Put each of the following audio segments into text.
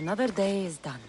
Another day is done.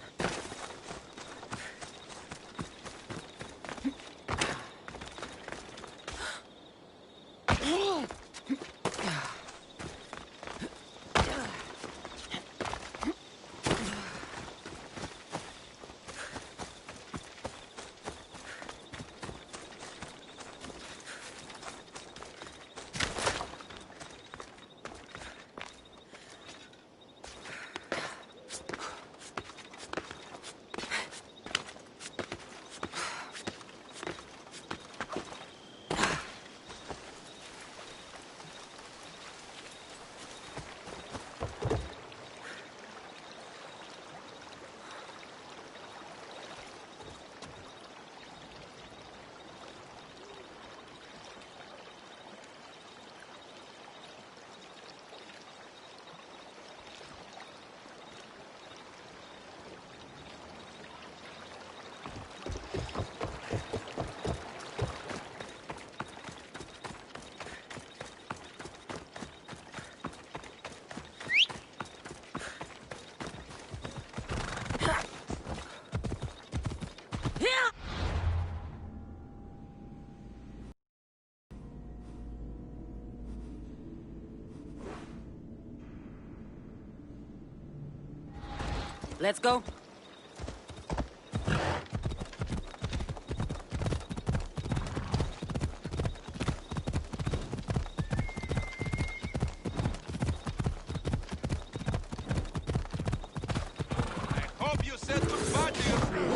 Let's go. I hope you said goodbye to your friends.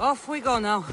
Off we go now.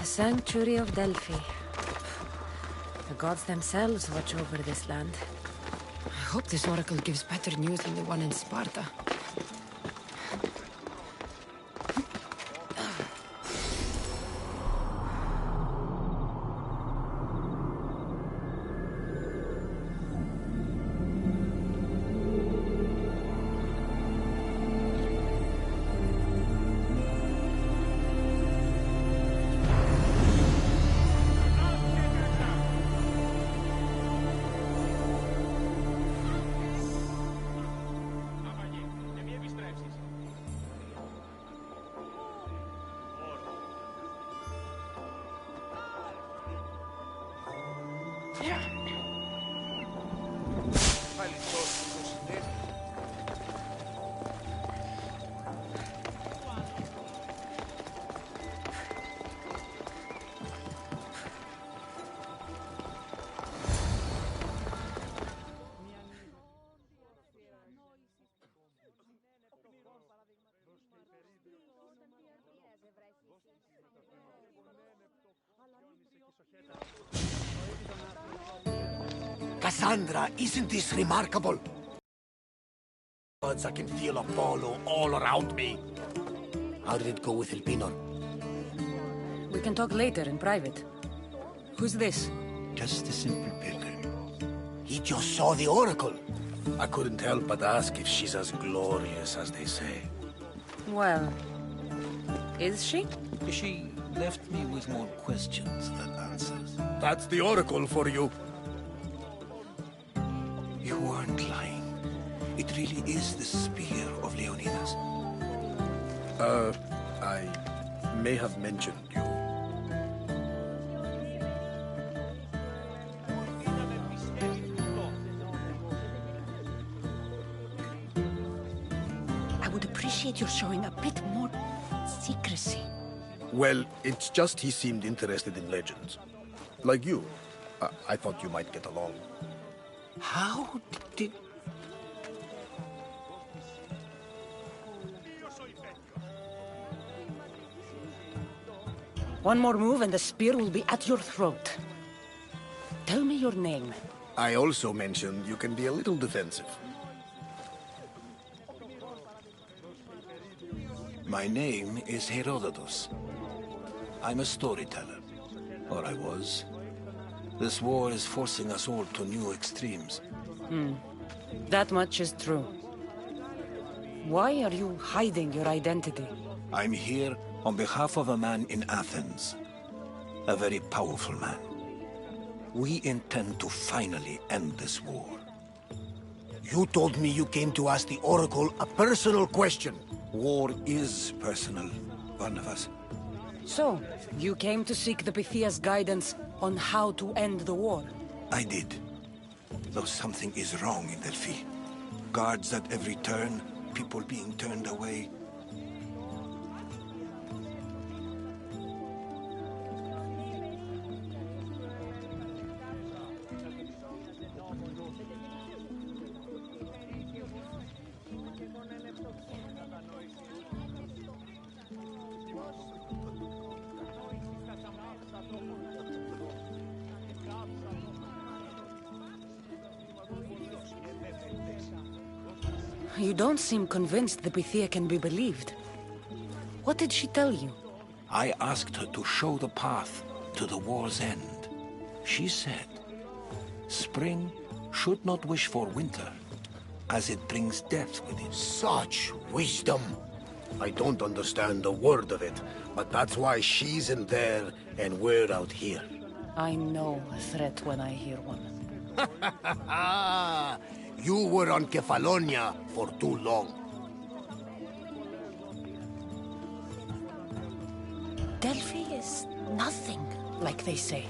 Sanctuary of Delphi. The gods themselves watch over this land. I hope this oracle gives better news than the one in Sparta. Cassandra, isn't this remarkable? I can feel Apollo all around me. How did it go with Elpinor? We can talk later in private. Who's this? Just a simple pilgrim. He just saw the Oracle. I couldn't help but ask if she's as glorious as they say. Well, is she? She left me with more questions than answers. That's the Oracle for you. You aren't lying. It really is the spear of Leonidas. I may have mentioned you. I would appreciate your showing a bit more secrecy. Well, it's just he seemed interested in legends. Like you. I thought you might get along. How did... One more move and the spear will be at your throat. Tell me your name. I also mentioned you can be a little defensive. My name is Herodotus. I'm a storyteller. Or I was. This war is forcing us all to new extremes. That much is true. Why are you hiding your identity? I'm here on behalf of a man in Athens. A very powerful man. We intend to finally end this war. You told me you came to ask the Oracle a personal question. War is personal, Barnabas. So, you came to seek the Pythia's guidance on how to end the war? I did. Though something is wrong in Delphi. Guards at every turn, people being turned away. You don't seem convinced the Pythia can be believed. What did she tell you? I asked her to show the path to the war's end. She said, spring should not wish for winter, as it brings death with it. Such wisdom. I don't understand a word of it, but that's why she's in there and we're out here. I know a threat when I hear one. You were on Kefalonia for too long. Delphi is nothing, like they say.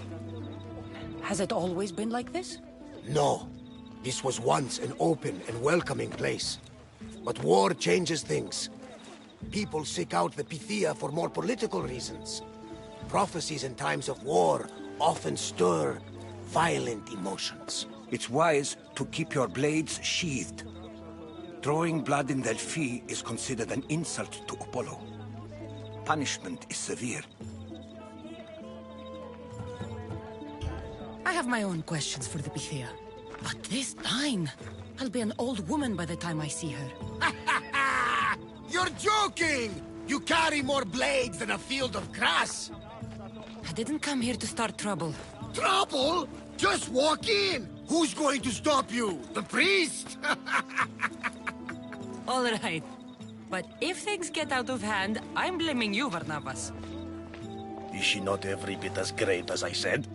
Has it always been like this? No. This was once an open and welcoming place. But war changes things. People seek out the Pythia for more political reasons. Prophecies in times of war often stir violent emotions. It's wise to keep your blades sheathed. Drawing blood in Delphi is considered an insult to Apollo. Punishment is severe. I have my own questions for the Pythia. But this time, I'll be an old woman by the time I see her. You're joking! You carry more blades than a field of grass! I didn't come here to start trouble. Trouble? Just walk in! Who's going to stop you? The priest? All right. But if things get out of hand, I'm blaming you, Barnabas. Is she not every bit as great as I said?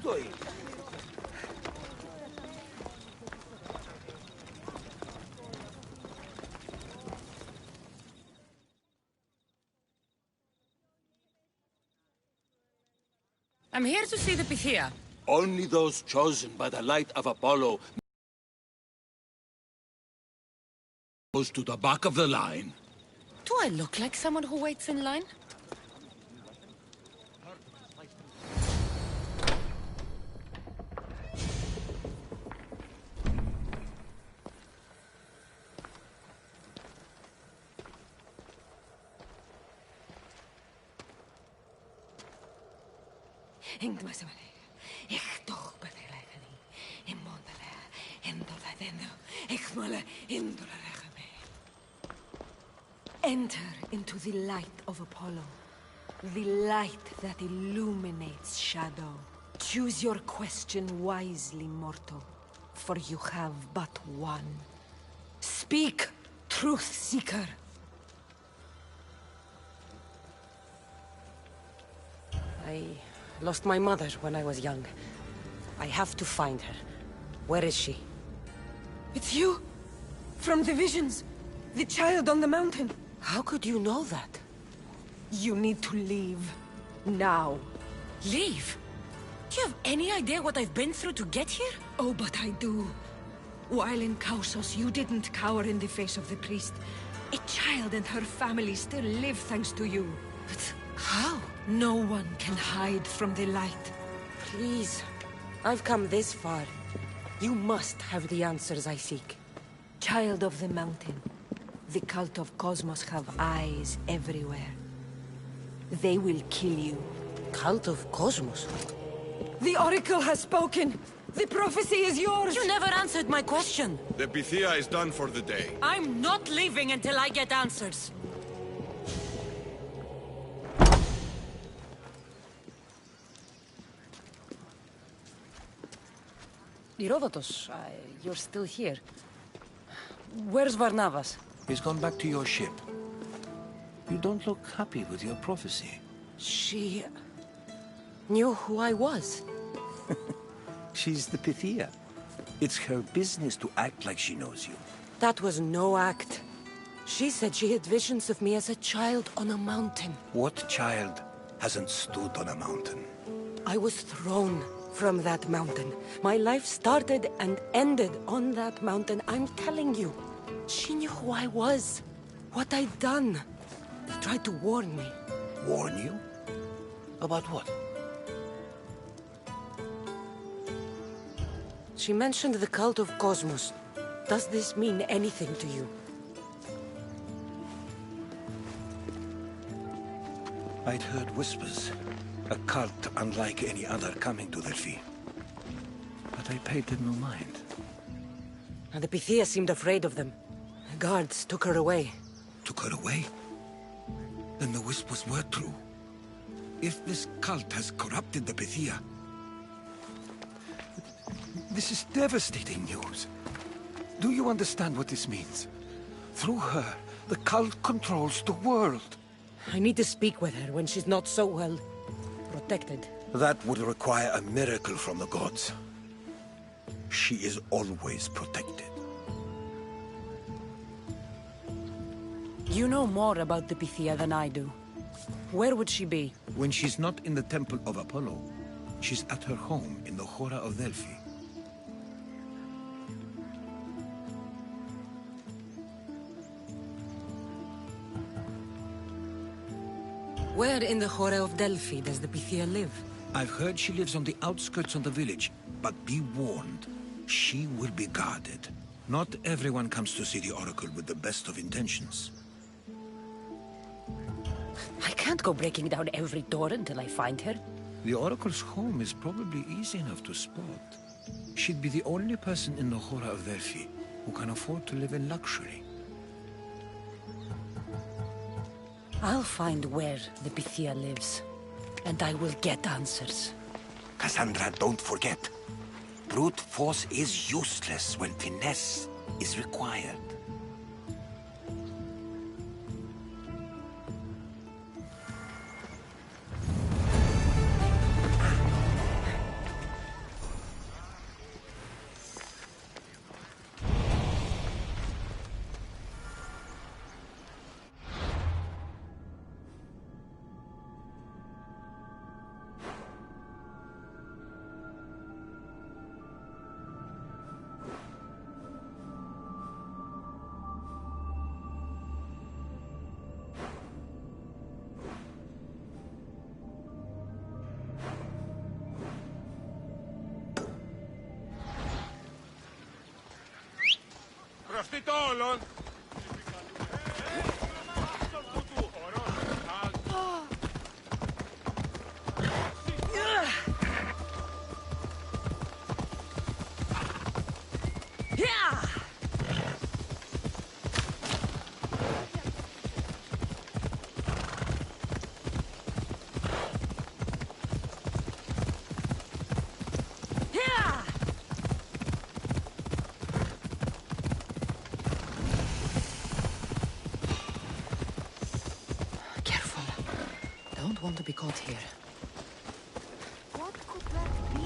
estoy. I'm here to see the Pythia. Only those chosen by the light of Apollo goes to the back of the line. Do I look like someone who waits in line? Enter into the light of Apollo, the light that illuminates shadow. Choose your question wisely, mortal, for you have but one. Speak, truth seeker. I lost my mother when I was young. I have to find her. Where is she? It's you! From the visions! The child on the mountain! How could you know that? You need to leave. Now. Leave? Do you have any idea what I've been through to get here? Oh, but I do. While in Kausos, you didn't cower in the face of the priest. A child and her family still live thanks to you. But how? No one can hide from the light. Please. I've come this far. You must have the answers I seek. Child of the mountain. The cult of Cosmos have eyes everywhere. They will kill you. Cult of Cosmos? The Oracle has spoken! The prophecy is yours! You never answered my question! The Pythia is done for the day. I'm not leaving until I get answers! Herodotus, you're still here. Where's Barnabas? He's gone back to your ship. You don't look happy with your prophecy. She knew who I was. She's the Pythia. It's her business to act like she knows you. That was no act. She said she had visions of me as a child on a mountain. What child hasn't stood on a mountain? I was thrown from that mountain. My life started and ended on that mountain. I'm telling you. She knew who I was. What I'd done. They tried to warn me. Warn you? About what? She mentioned the cult of Cosmos. Does this mean anything to you? I'd heard whispers. A cult unlike any other coming to Delphi. But I paid them no mind. And the Pythia seemed afraid of them. The guards took her away. Took her away? Then the whispers were true. If this cult has corrupted the Pythia... This is devastating news. Do you understand what this means? Through her, the cult controls the world. I need to speak with her when she's not so well protected. That would require a miracle from the gods. She is always protected. You know more about the Pythia than I do. Where would she be? When she's not in the Temple of Apollo, she's at her home in the Hora of Delphi. Where in the Hora of Delphi does the Pythia live? I've heard she lives on the outskirts of the village, but be warned, she will be guarded. Not everyone comes to see the Oracle with the best of intentions. I can't go breaking down every door until I find her. The Oracle's home is probably easy enough to spot. She'd be the only person in the Hora of Delphi who can afford to live in luxury. I'll find where the Pythia lives, and I will get answers. Cassandra, don't forget. Brute force is useless when finesse is required. lost it all, huh? Careful. Don't want to be caught here. What could that be?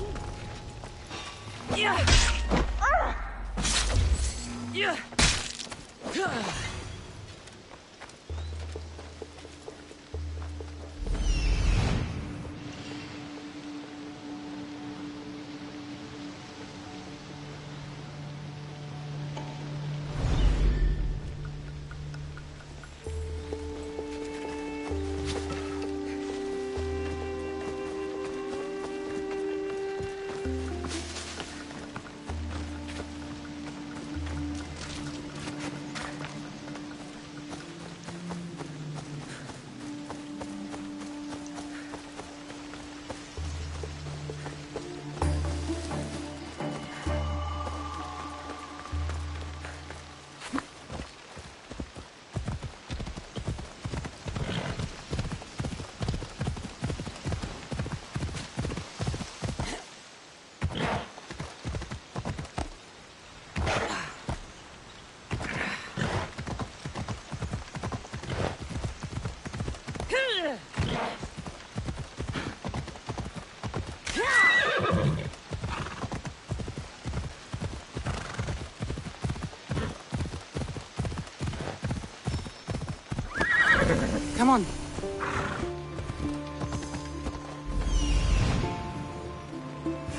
Come on.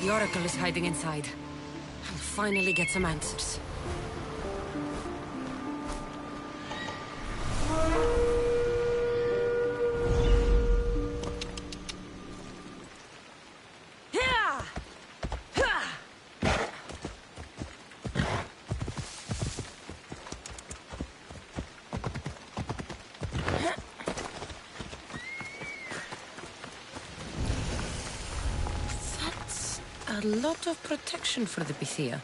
The Oracle is hiding inside. I'll finally get some answers. A lot of protection for the Pythia.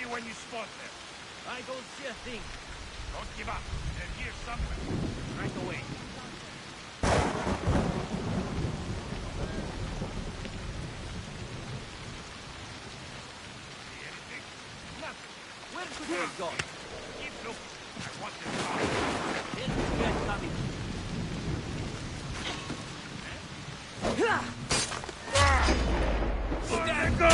When you spot them. I don't see a thing. Don't give up. They're here somewhere. Right away. See anything? Nothing. Where could they have gone? Keep looking. I want them out. Then we are coming. Let go!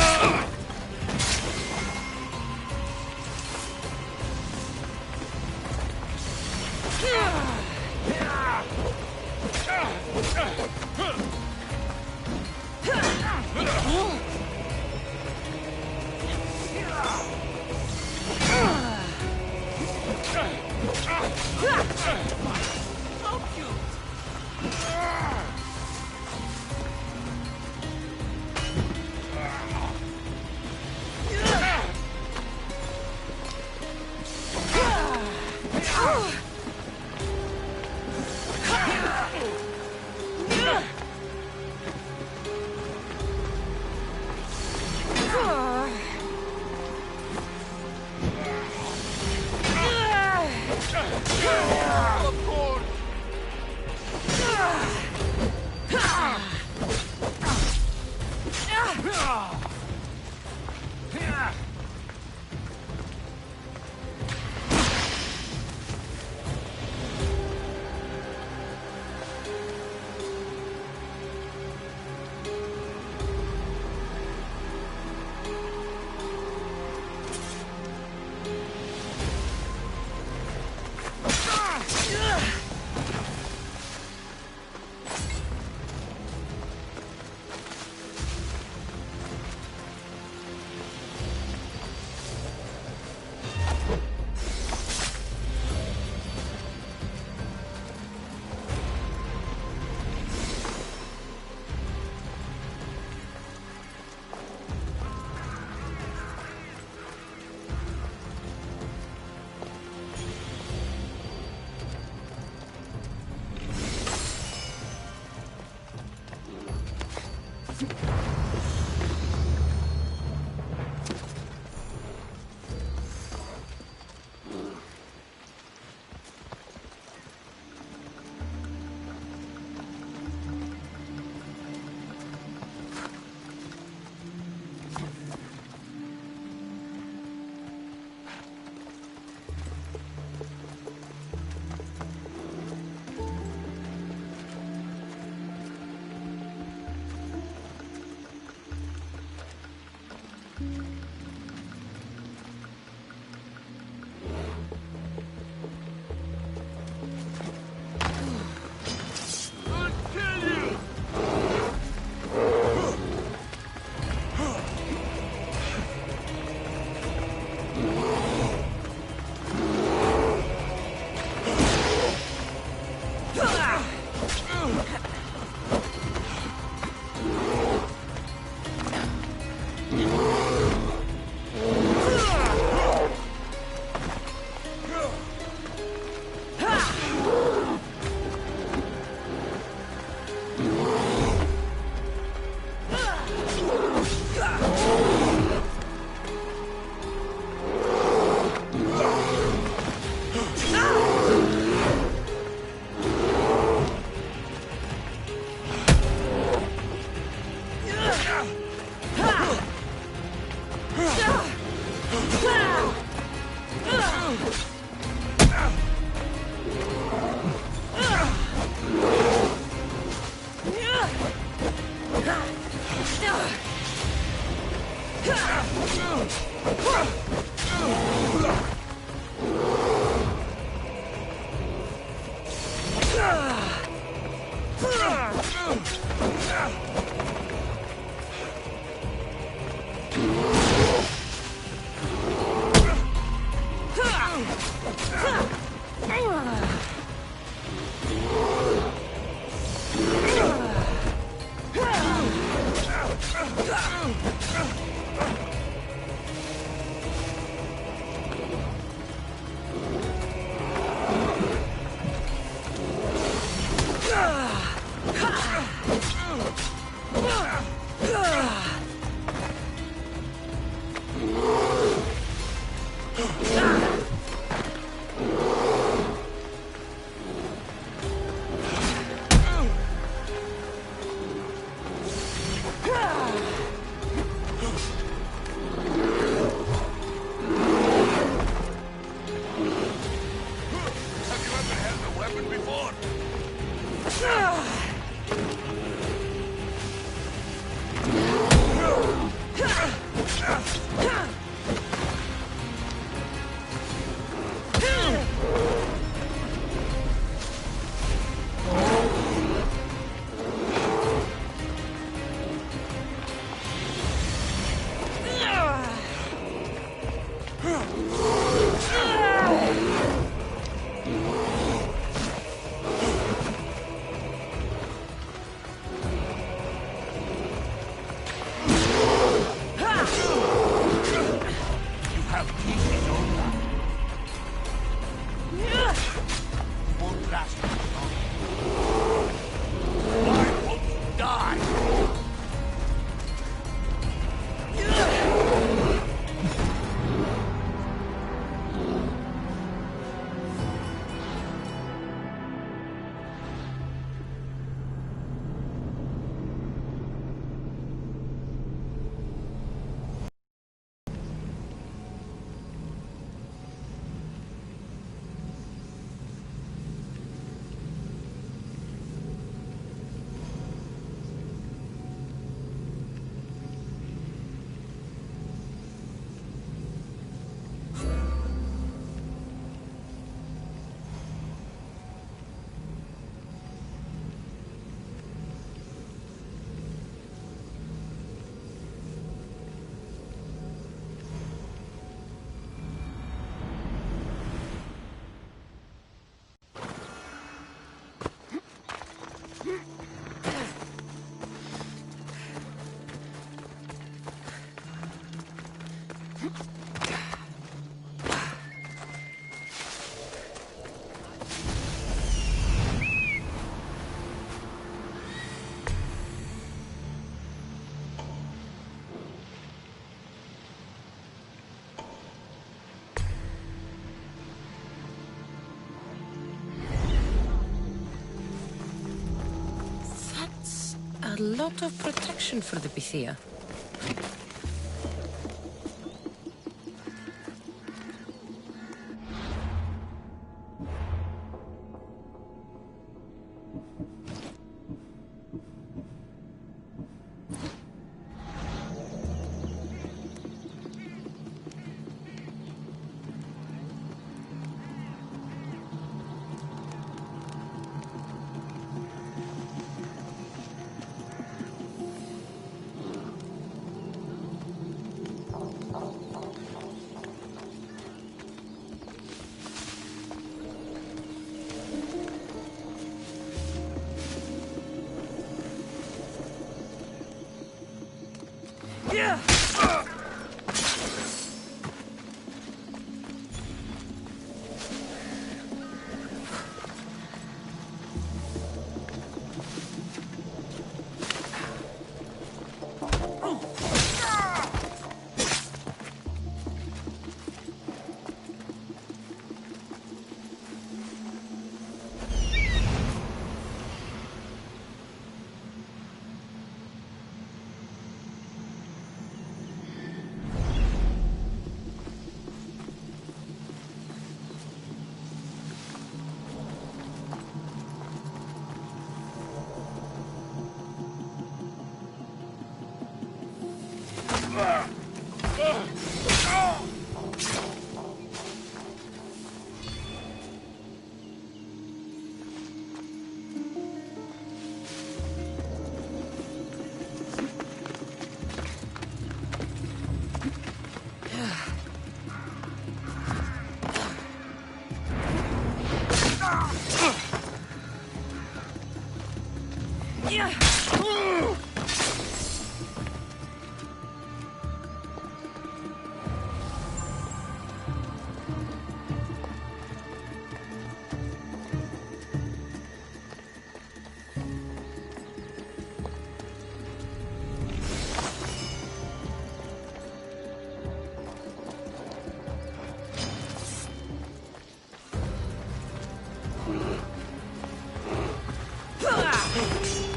lot of protection for the Pythia.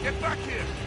Get back here!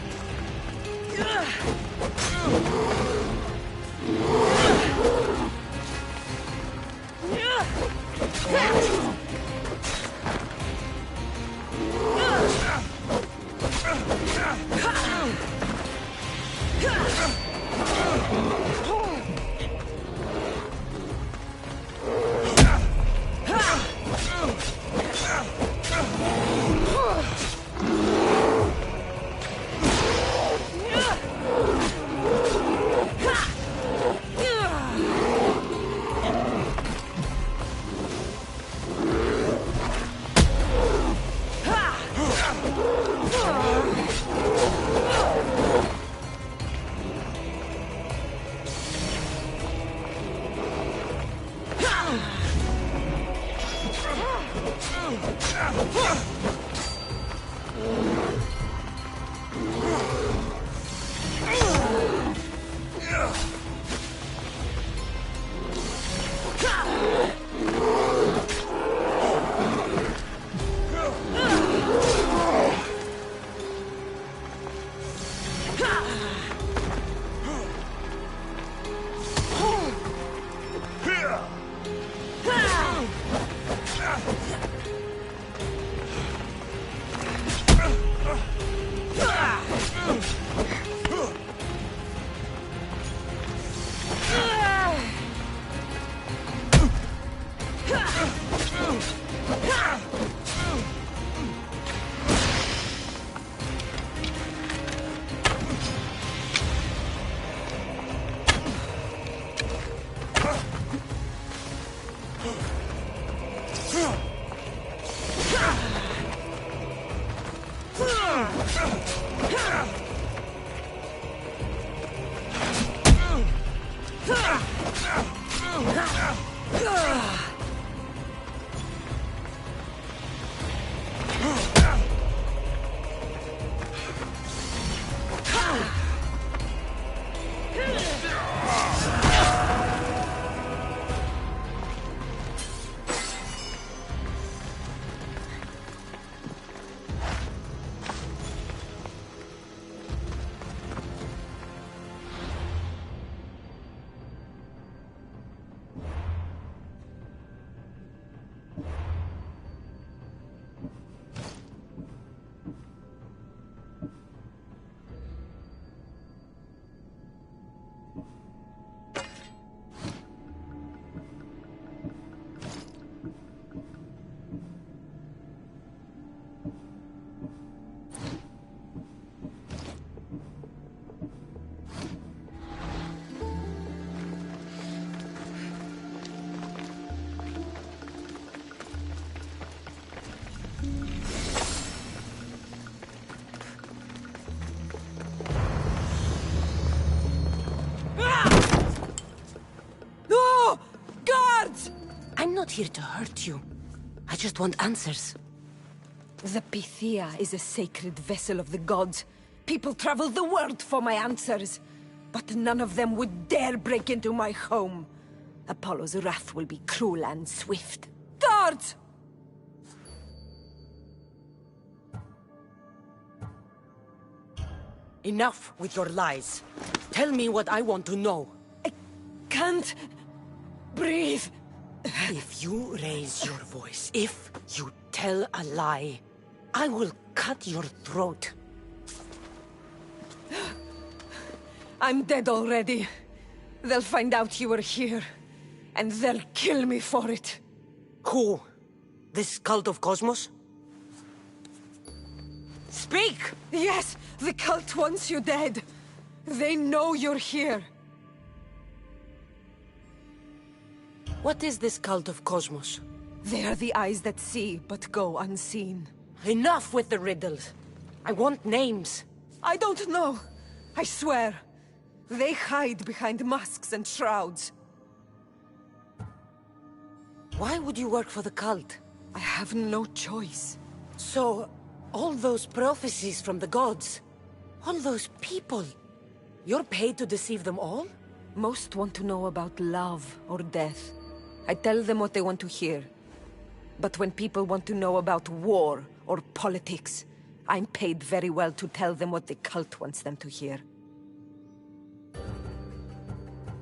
not here to hurt you. I just want answers. The Pythia is a sacred vessel of the gods. People travel the world for my answers. But none of them would dare break into my home. Apollo's wrath will be cruel and swift. Guards! Enough with your lies. Tell me what I want to know. I can't breathe. If you raise your voice, if you tell a lie, I will cut your throat. I'm dead already. They'll find out you were here, and they'll kill me for it. Who? This cult of Cosmos? Speak! Yes, the cult wants you dead. They know you're here. What is this cult of Cosmos? They are the eyes that see, but go unseen. Enough with the riddles. I want names. I don't know. I swear. They hide behind masks and shrouds. Why would you work for the cult? I have no choice. So, all those prophecies from the gods, all those people, you're paid to deceive them all? Most want to know about love or death. I tell them what they want to hear. But when people want to know about war or politics, I'm paid very well to tell them what the cult wants them to hear.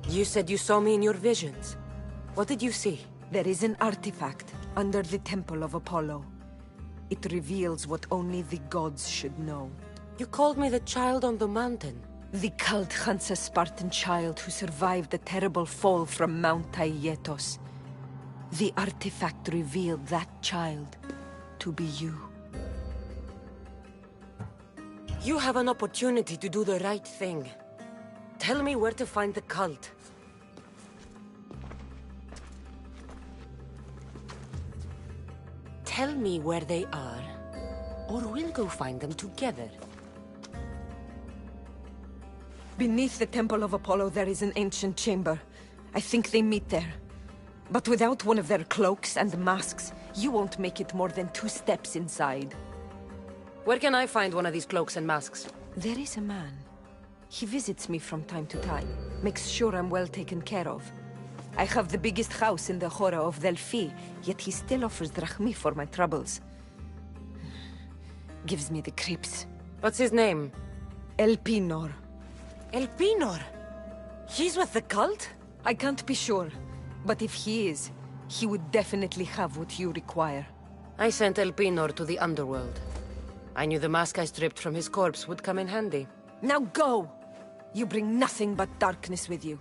You said you saw me in your visions. What did you see? There is an artifact under the Temple of Apollo. It reveals what only the gods should know. You called me the child on the mountain. The cult hunts a Spartan child who survived a terrible fall from Mount Aietos. The artifact revealed that child to be you. You have an opportunity to do the right thing. Tell me where to find the cult. Tell me where they are, or we'll go find them together. Beneath the Temple of Apollo there is an ancient chamber. I think they meet there. But without one of their cloaks and masks, you won't make it more than 2 steps inside. Where can I find one of these cloaks and masks? There is a man. He visits me from time to time, makes sure I'm well taken care of. I have the biggest house in the Hora of Delphi, yet he still offers drachmi for my troubles. Gives me the creeps. What's his name? Elpinor. Elpinor? He's with the cult? I can't be sure, but if he is, he would definitely have what you require. I sent Elpinor to the underworld. I knew the mask I stripped from his corpse would come in handy. Now go! You bring nothing but darkness with you.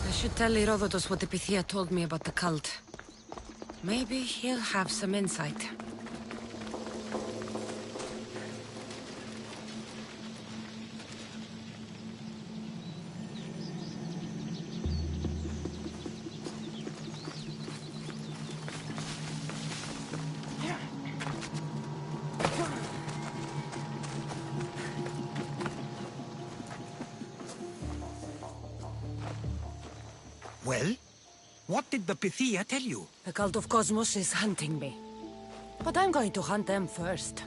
I should tell Herodotus what the Pythia told me about the cult. Maybe he'll have some insight. Well? What did the Pythia tell you? The cult of Cosmos is hunting me. But I'm going to hunt them first.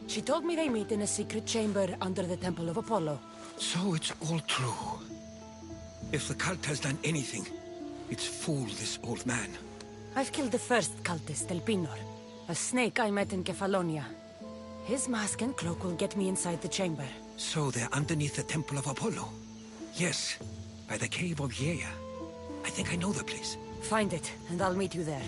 She told me they meet in a secret chamber under the Temple of Apollo. So it's all true. If the cult has done anything, it's fooled this old man. I've killed the first cultist, Elpinor, a snake I met in Kefalonia. His mask and cloak will get me inside the chamber. So they're underneath the Temple of Apollo? Yes, by the Cave of Yea. I think I know the place. Find it, and I'll meet you there.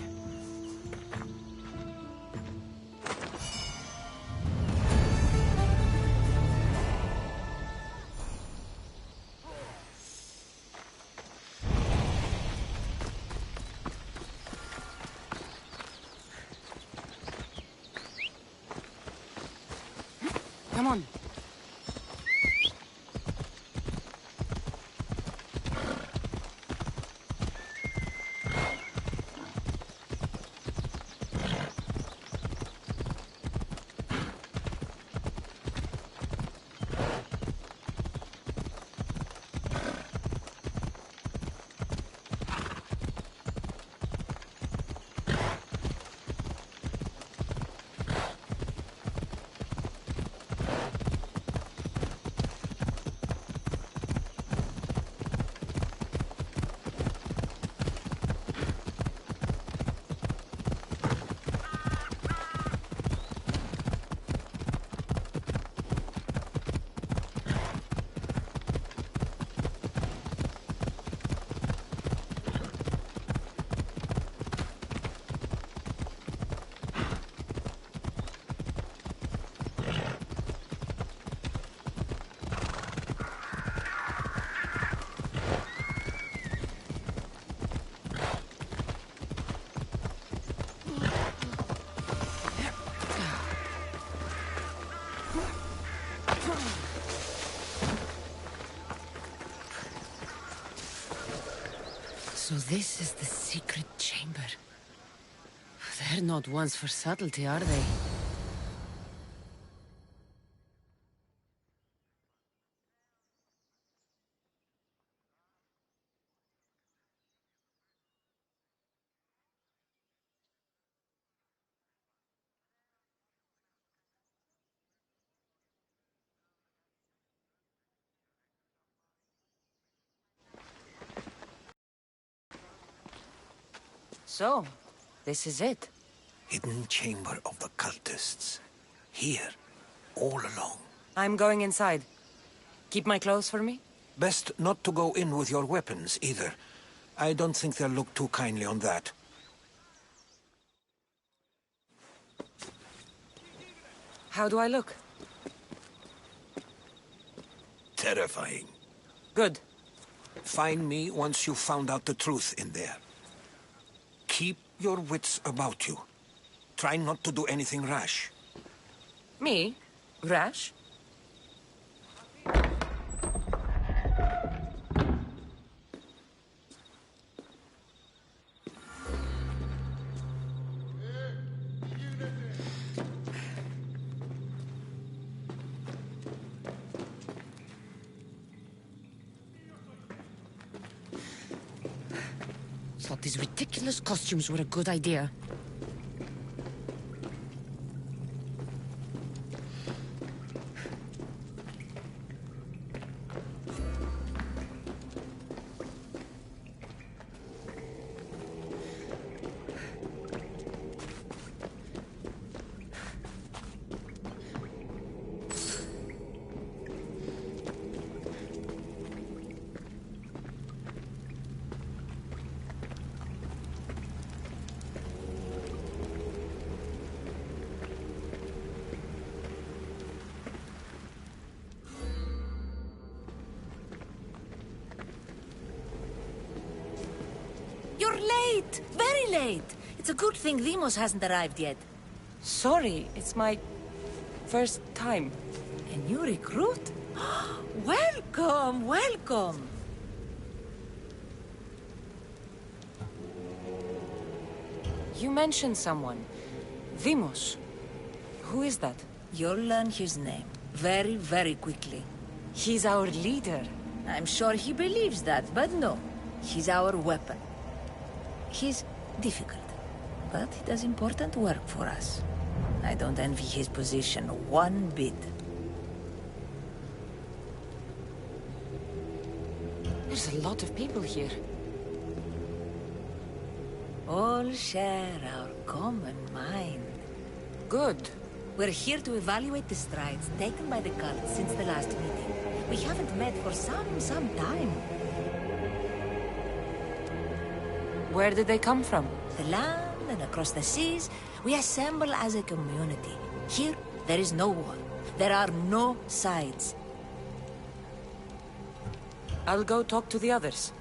Come on. This is the secret chamber. They're not ones for subtlety, are they? So, this is it. Hidden chamber of the cultists. Here, all along. I'm going inside. Keep my clothes for me? Best not to go in with your weapons, either. I don't think they'll look too kindly on that. How do I look? Terrifying. Good. Find me once you've found out the truth in there. Keep your wits about you. Try not to do anything rash. Me? Rash? Thought these ridiculous costumes were a good idea. You're late! Very late! It's a good thing Deimos hasn't arrived yet. Sorry, it's my first time. A new recruit? Welcome, welcome! You mentioned someone. Deimos. Who is that? You'll learn his name very, very quickly. He's our leader. I'm sure he believes that, but no. He's our weapon. He's difficult, but he does important work for us. I don't envy his position one bit. There's a lot of people here. All share our common mind. Good. We're here to evaluate the strides taken by the cult since the last meeting. We haven't met for some time. Where did they come from? The land and across the seas, we assemble as a community. Here, there is no war. There are no sides. I'll go talk to the others.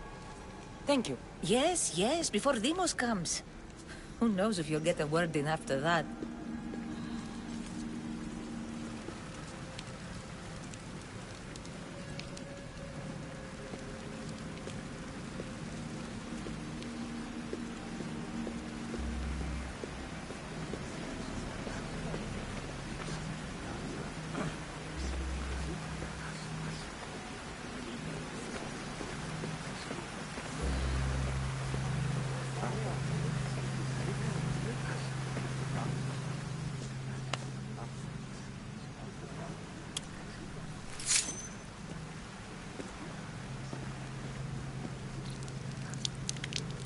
Thank you. Yes, yes, before Deimos comes. Who knows if you'll get a word in after that.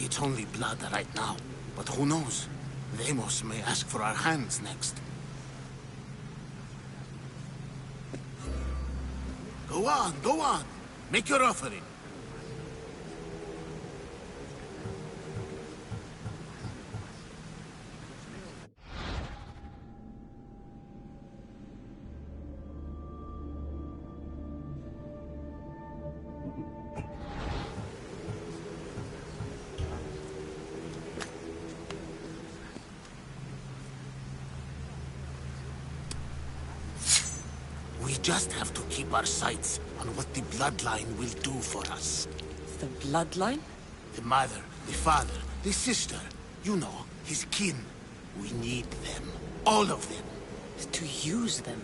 It's only blood right now, but who knows? Deimos may ask for our hands next. Go on. Make your offering. We just have to keep our sights on what the Bloodline will do for us. The bloodline? The Mother The father, the sister, you know, his kin. We need them. All of them. To use them.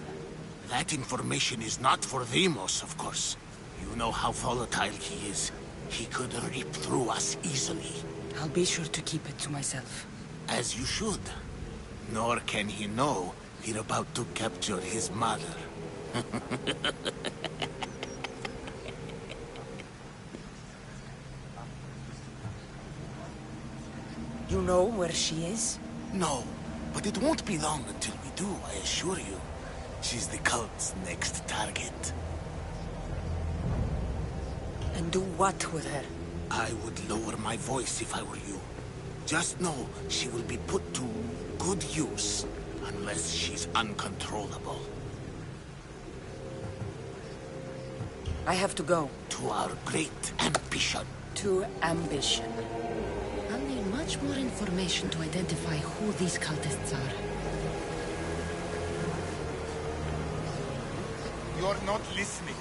That information is not for Deimos, of course. You know how volatile he is. He could rip through us easily. I'll be sure to keep it to myself. As you should. Nor can he know we're about to capture his mother. You know where she is? No, but it won't be long until we do, I assure you. She's the cult's next target. And do what with her? I would lower my voice if I were you. Just know she will be put to good use, unless she's uncontrollable. I have to go. To our great ambition. To ambition. I'll need much more information to identify who these cultists are. You're not listening.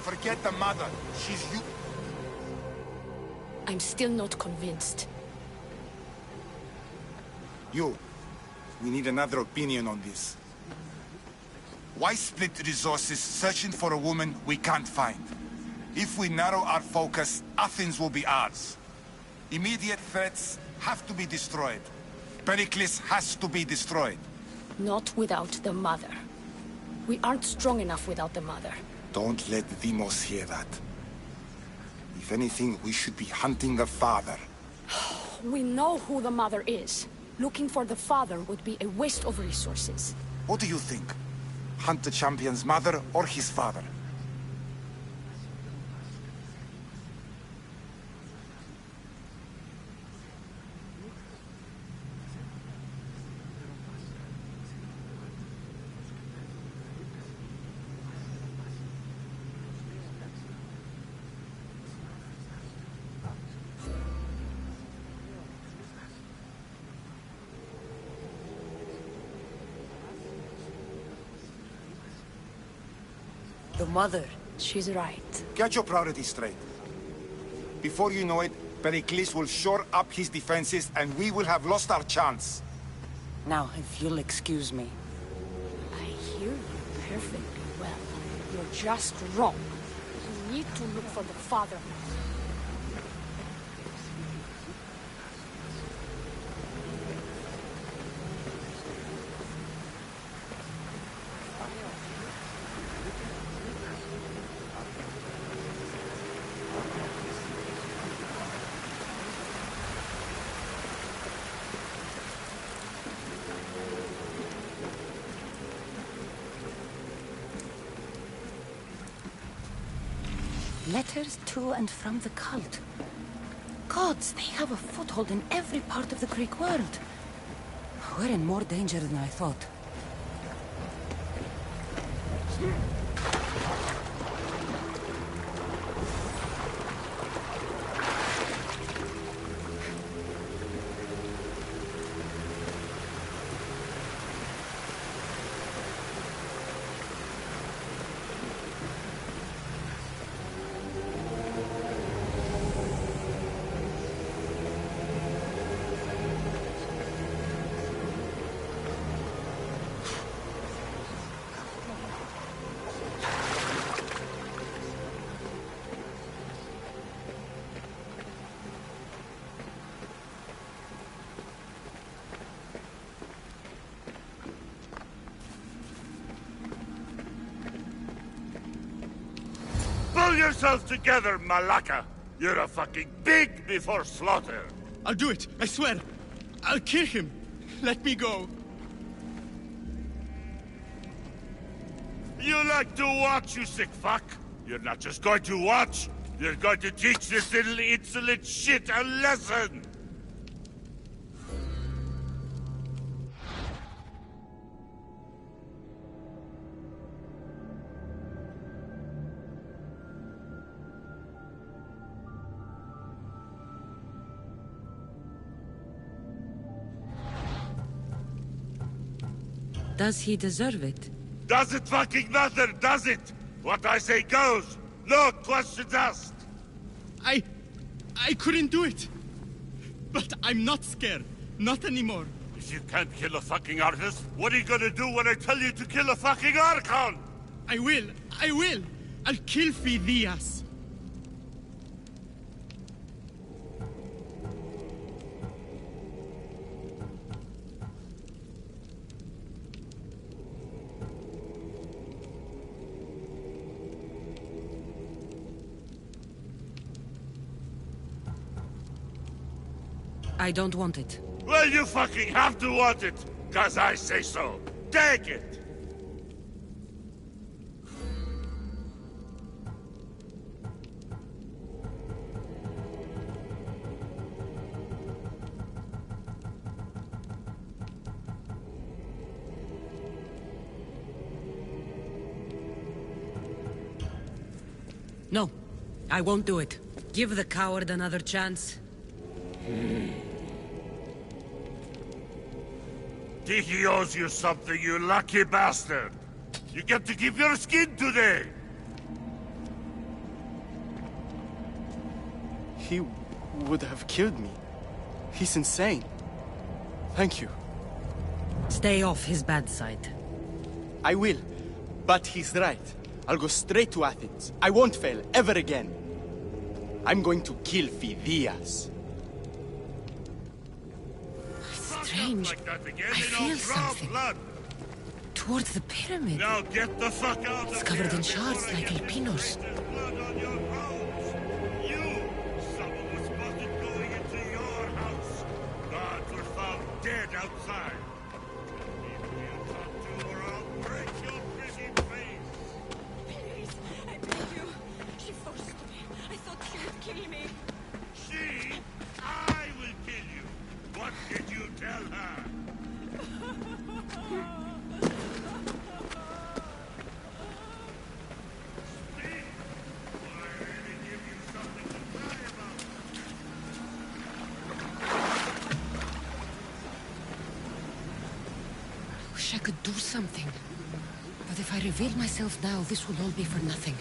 Forget the mother. She's you. I'm still not convinced. You. We need another opinion on this. Why split resources searching for a woman we can't find? If we narrow our focus, Athens will be ours. Immediate threats have to be destroyed. Pericles has to be destroyed. Not without the mother. We aren't strong enough without the mother. Don't let Deimos hear that. If anything, we should be hunting the father. We know who the mother is. Looking for the father would be a waste of resources. What do you think? Hunt the champion's mother or his father? The mother. She's right. Get your priorities straight. Before you know it, Pericles will shore up his defenses and we will have lost our chance. Now, if you'll excuse me. I hear you perfectly well. You're just wrong. We need to look for the father. Letters to and from the cult. Gods, they have a foothold in every part of the Greek world. We're in more danger than I thought. Pull yourself together, Malaka! You're a fucking pig before slaughter! I'll do it, I swear! I'll kill him! Let me go! You like to watch, you sick fuck? You're not just going to watch, you're going to teach this little insolent shit a lesson! Does he deserve it? Does it fucking matter, does it? What I say goes. No questions asked. I couldn't do it. But I'm not scared. Not anymore. If you can't kill a fucking artist, what are you gonna do when I tell you to kill a fucking Archon? I will. I will. I'll kill Phidias. I don't want it. Well, you fucking have to want it, 'cause I say so. Take it! No, I won't do it. Give the coward another chance. Tiki owes you something, you lucky bastard! You get to keep your skin today! He would have killed me. He's insane. Thank you. Stay off his bad side. I will. But he's right. I'll go straight to Athens. I won't fail ever again. I'm going to kill Phidias. Strange. I feel something. Towards the pyramid. Now get the fuck out of It's covered in shards like Elpinos. blood on your clothes. You! Someone was spotted going into your house. Guards were found dead outside. People you talk to or I'll break your pretty face. Please, I beg you. She forced me. I thought she would kill me. She? I will kill you. What did you tell her? I wish I could do something. But if I reveal myself now, this will all be for nothing.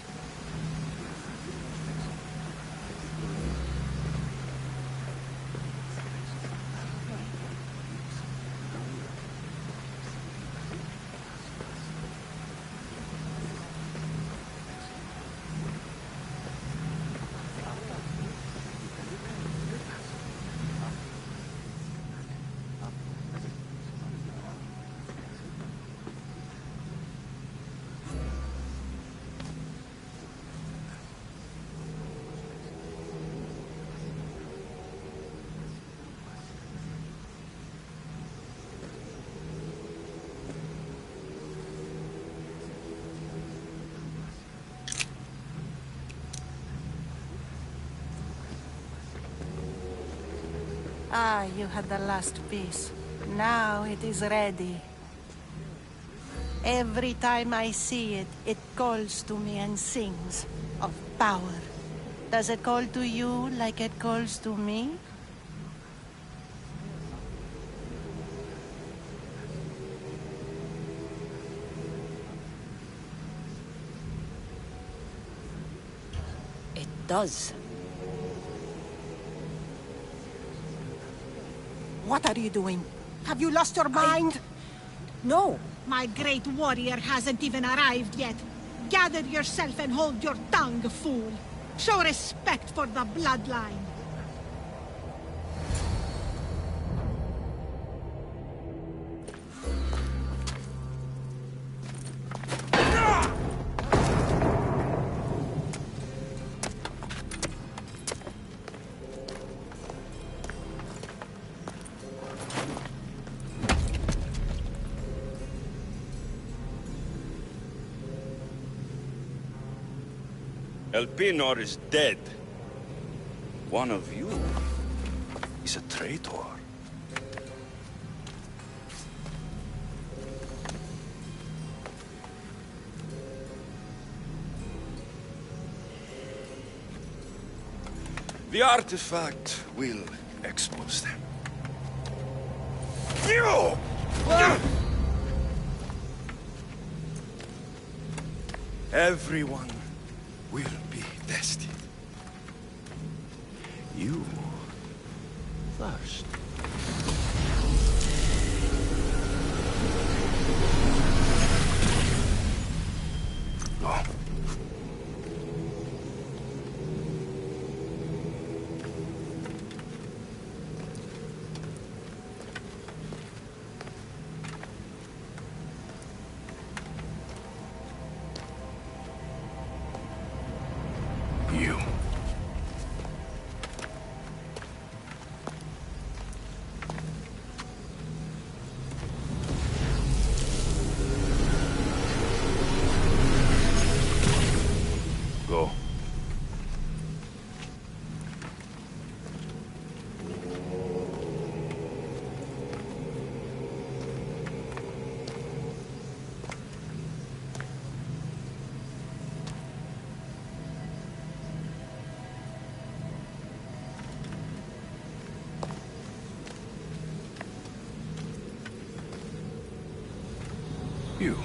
Ah, you had the last piece. Now it is ready. Every time I see it, it calls to me and sings of power. Does it call to you like it calls to me? It does. What are you doing? Have you lost your mind? No! My great warrior hasn't even arrived yet. Gather yourself and hold your tongue, fool. Show respect for the bloodline. Elpinor is dead. One of you is a traitor. The artifact will expose them. You! Everyone will be tested. You first. Go. You. Go. You.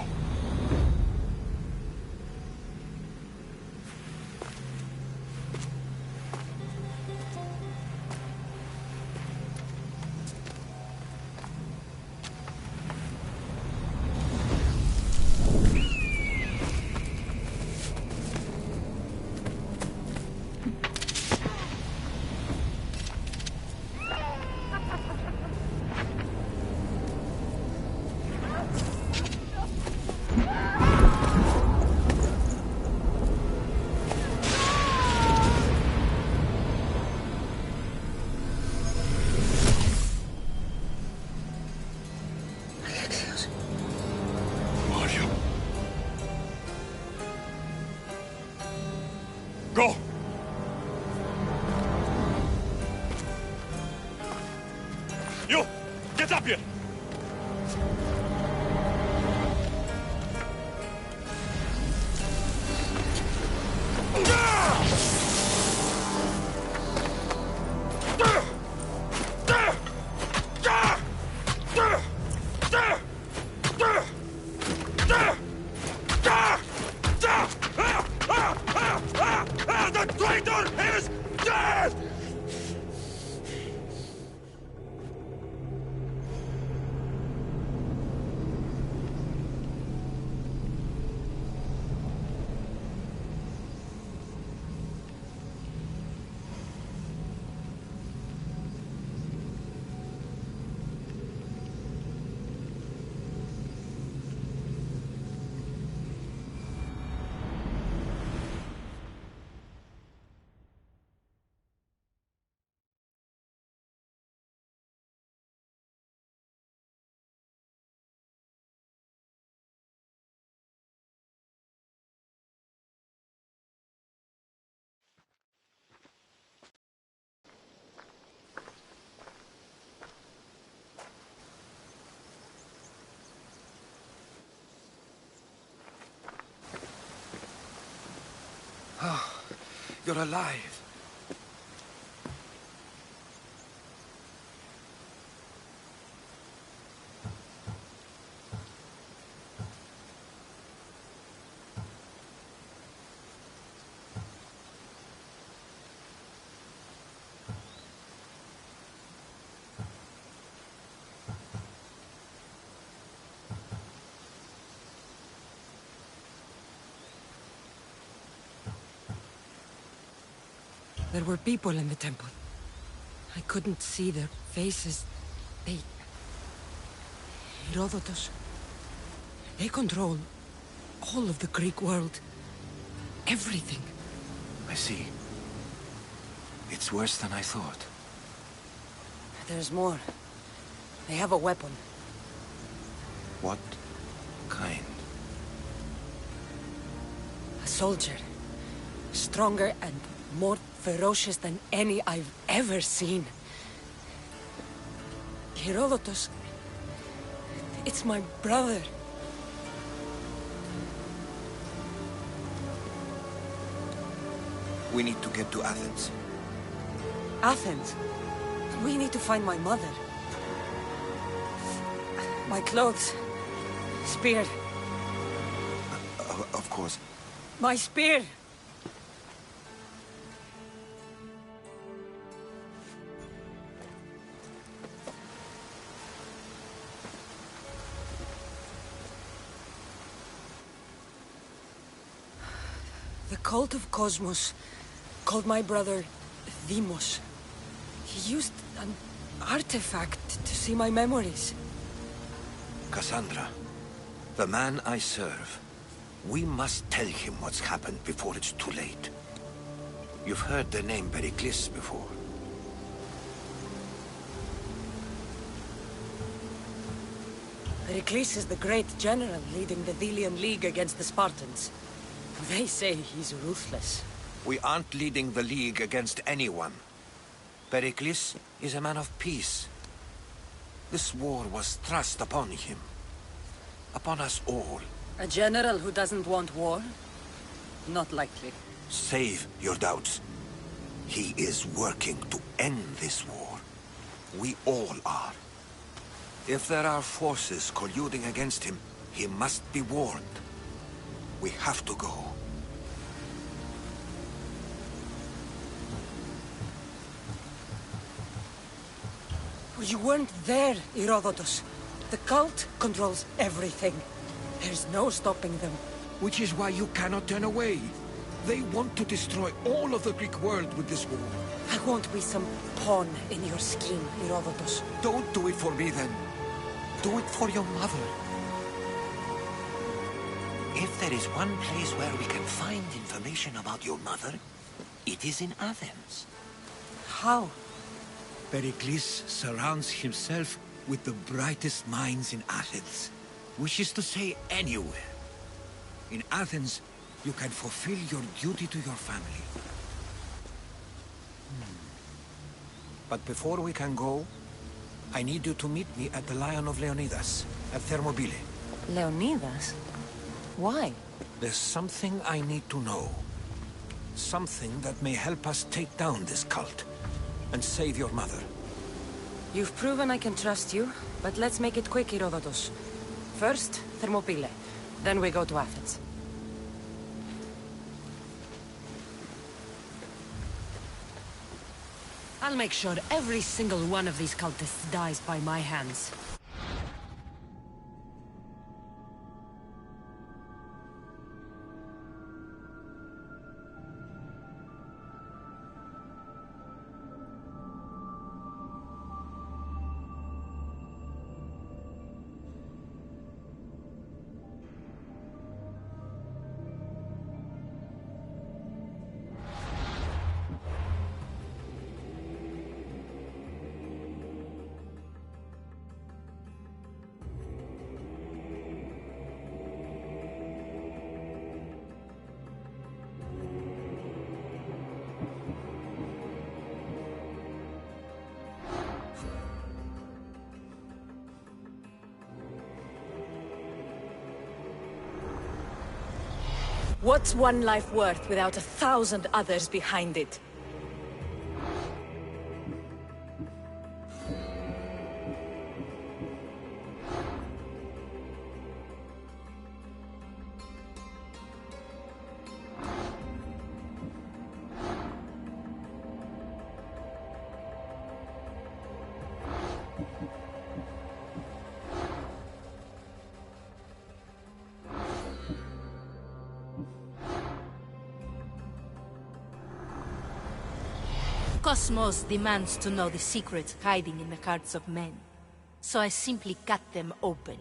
Mario. Go! You! Get up here! The traitor is dead! Oh, you're alive. There were people in the temple. I couldn't see their faces. Herodotus. They control all of the Greek world. Everything. I see. It's worse than I thought. There's more. They have a weapon. What kind? A soldier. Stronger and more ferocious than any I've ever seen. Herodotus. It's my brother. We need to get to Athens. Athens? We need to find my mother. My clothes. Spear. Of course. My spear! cult of Cosmos called my brother Deimos. He used an artifact to see my memories. Cassandra, the man I serve, we must tell him what's happened before it's too late. You've heard the name Pericles before. Pericles is the great general leading the Delian League against the Spartans. They say he's ruthless. We aren't leading the League against anyone. Pericles is a man of peace. This war was thrust upon him. Upon us all. A general who doesn't want war? Not likely. Save your doubts. He is working to end this war. We all are. If there are forces colluding against him, he must be warned. We have to go. You weren't there, Herodotus. The cult controls everything. There's no stopping them. Which is why you cannot turn away. They want to destroy all of the Greek world with this war. I won't be some pawn in your scheme, Herodotus. Don't do it for me, then. Do it for your mother. If there is one place where we can find information about your mother, it is in Athens. How? Pericles surrounds himself with the brightest minds in Athens. Which is to say, anywhere. In Athens, you can fulfill your duty to your family. But before we can go, I need you to meet me at the Lion of Leonidas, at Thermopylae. Leonidas? Why? There's something I need to know. Something that may help us take down this cult, and save your mother. You've proven I can trust you, but let's make it quick, Herodotus. First, Thermopylae. Then we go to Athens. I'll make sure every single one of these cultists dies by my hands. What's one life worth without 1,000 others behind it? Cosmos demands to know the secrets hiding in the hearts of men, so I simply cut them open.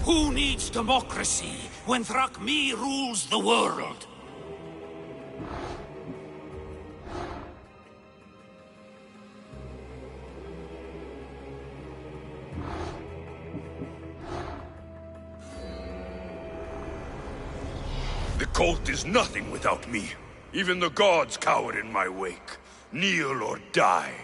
Who needs democracy when Thrakmi rules the world? The cult is nothing without me. Even the gods cower in my wake. Kneel or die.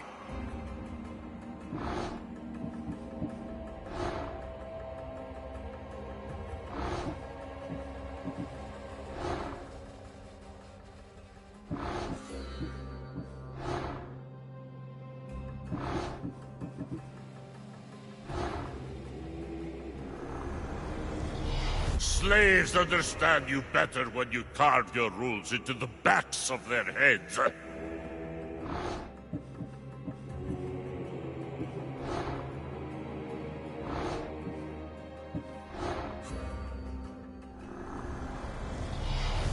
Slaves understand you better when you carve your rules into the backs of their heads.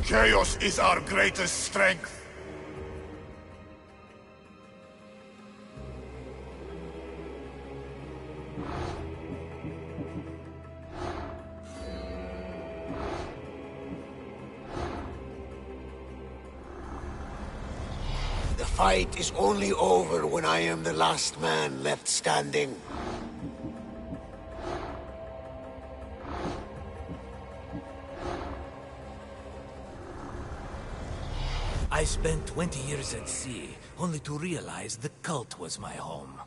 Chaos is our greatest strength. The fight is only over when I am the last man left standing. I spent 20 years at sea, only to realize the cult was my home.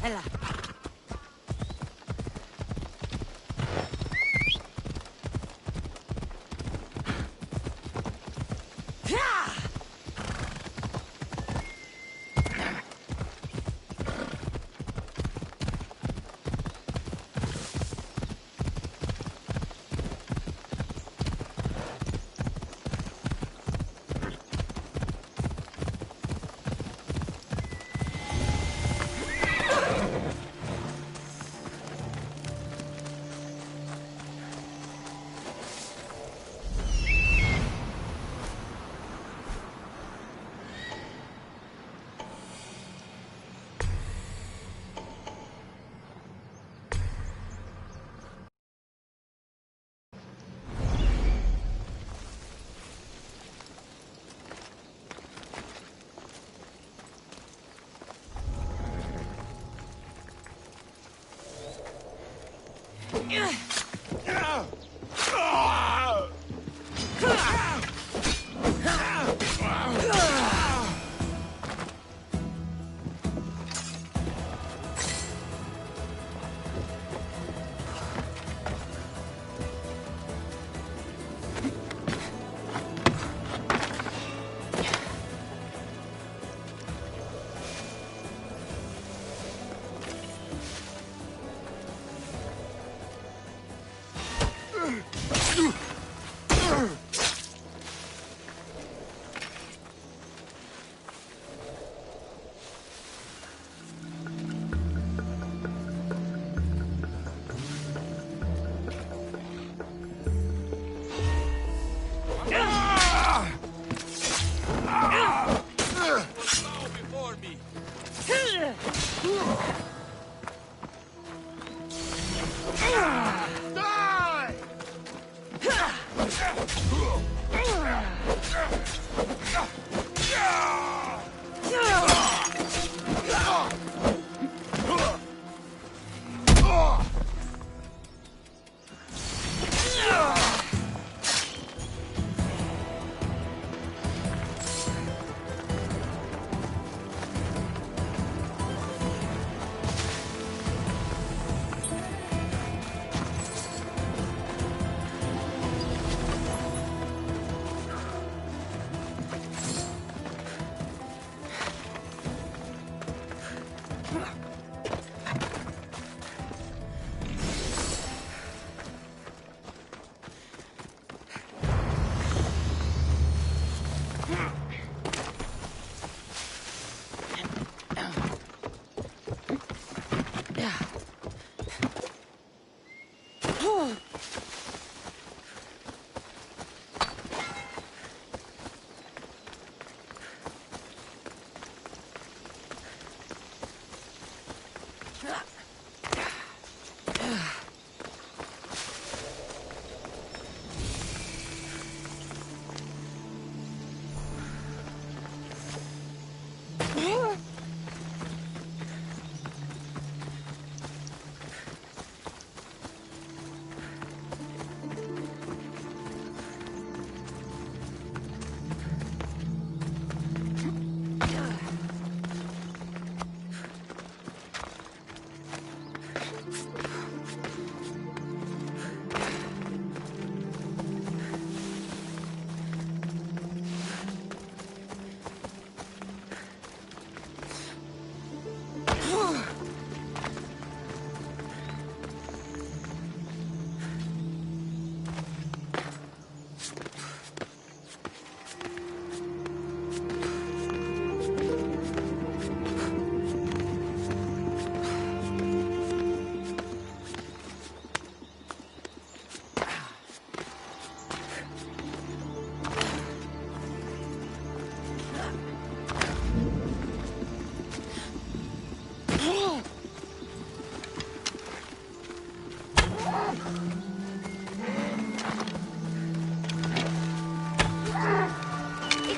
Ella.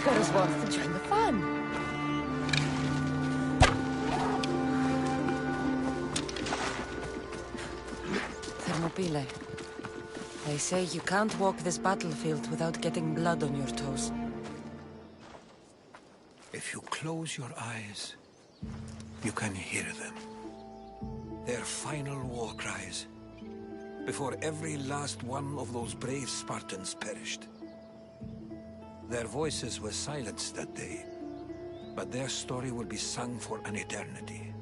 Icarus wants to join the fun. Thermopylae. They say you can't walk this battlefield without getting blood on your toes. If you close your eyes, you can hear them. Their final war cries, before every last one of those brave Spartans perished. Their voices were silenced that day, but their story will be sung for an eternity.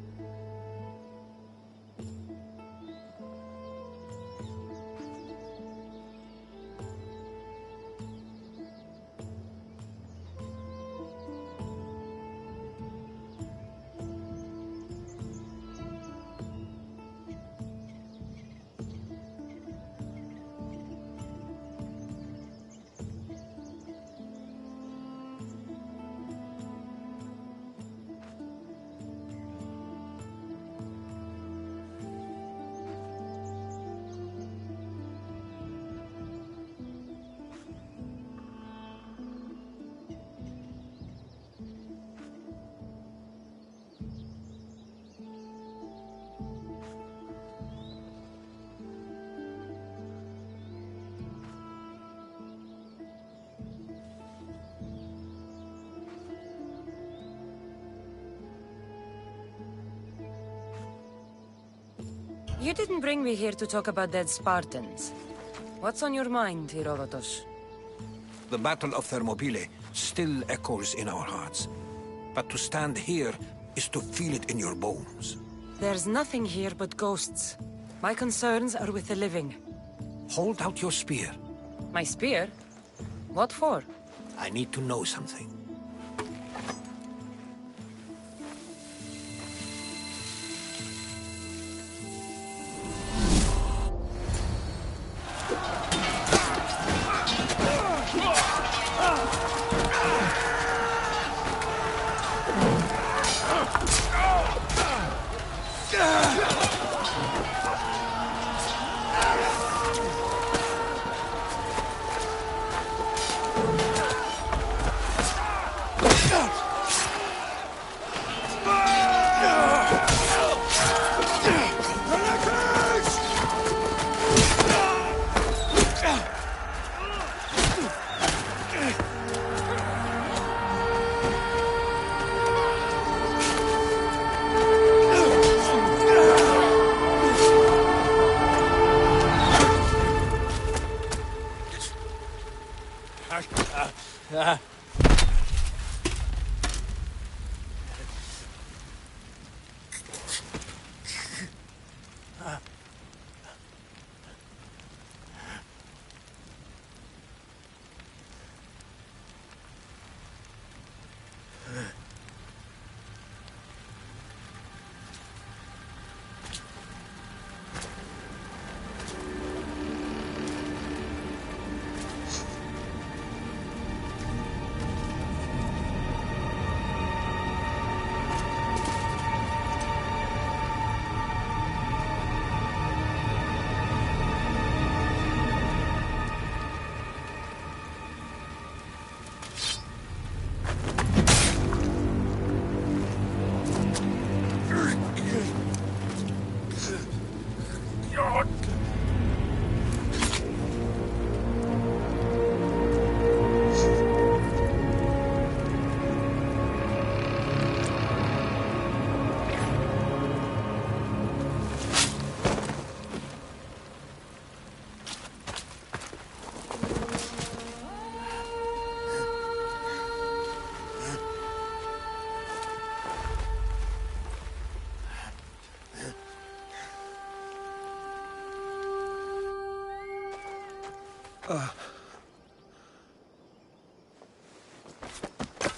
You didn't bring me here to talk about dead Spartans. What's on your mind, Herodotus? The Battle of Thermopylae still echoes in our hearts. But to stand here is to feel it in your bones. There's nothing here but ghosts. My concerns are with the living. Hold out your spear. My spear? What for? I need to know something.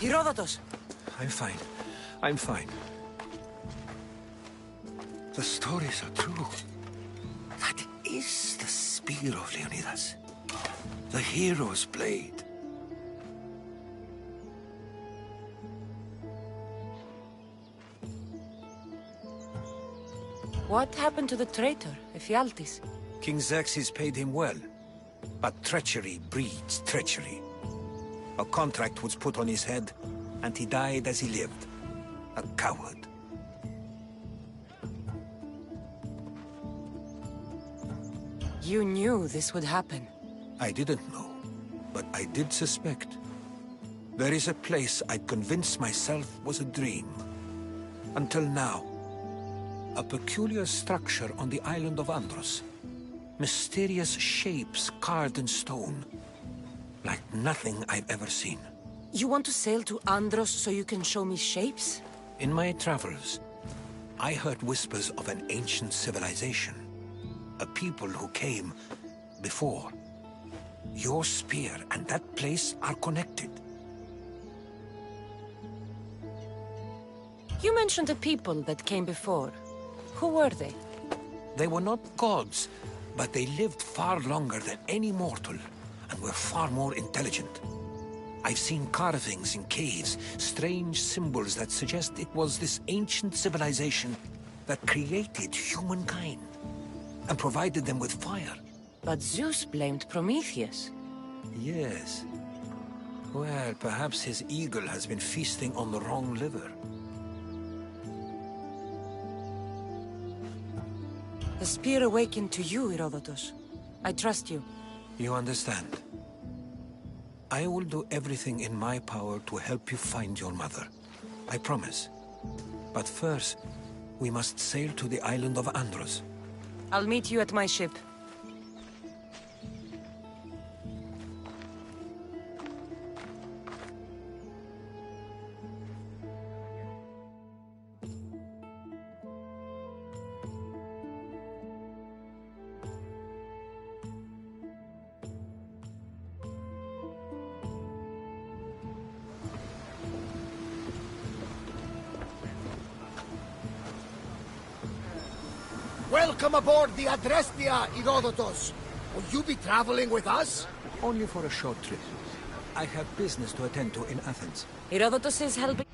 Herodotus! I'm fine. I'm fine. The stories are true. That is the spear of Leonidas. The hero's blade. What happened to the traitor, Ephialtes? King Xerxes paid him well. But treachery breeds treachery. A contract was put on his head, and he died as he lived. A coward. You knew this would happen. I didn't know, but I did suspect. There is a place I'd convinced myself was a dream. Until now. A peculiar structure on the island of Andros. Mysterious shapes carved in stone. Like nothing I've ever seen. You want to sail to Andros so you can show me shapes? In my travels, I heard whispers of an ancient civilization. A people who came before. Your spear and that place are connected. You mentioned a people that came before. Who were they? They were not gods, but they lived far longer than any mortal, and were far more intelligent. I've seen carvings in caves, strange symbols that suggest it was this ancient civilization that created humankind, and provided them with fire. But Zeus blamed Prometheus. Yes. Well, perhaps his eagle has been feasting on the wrong liver. The spear awakened to you, Herodotus. I trust you. You understand. I will do everything in my power to help you find your mother. I promise. But first, we must sail to the island of Andros. I'll meet you at my ship. Welcome aboard the Adrestia, Herodotus. Will you be traveling with us? Only for a short trip. I have business to attend to in Athens. Herodotus is helping...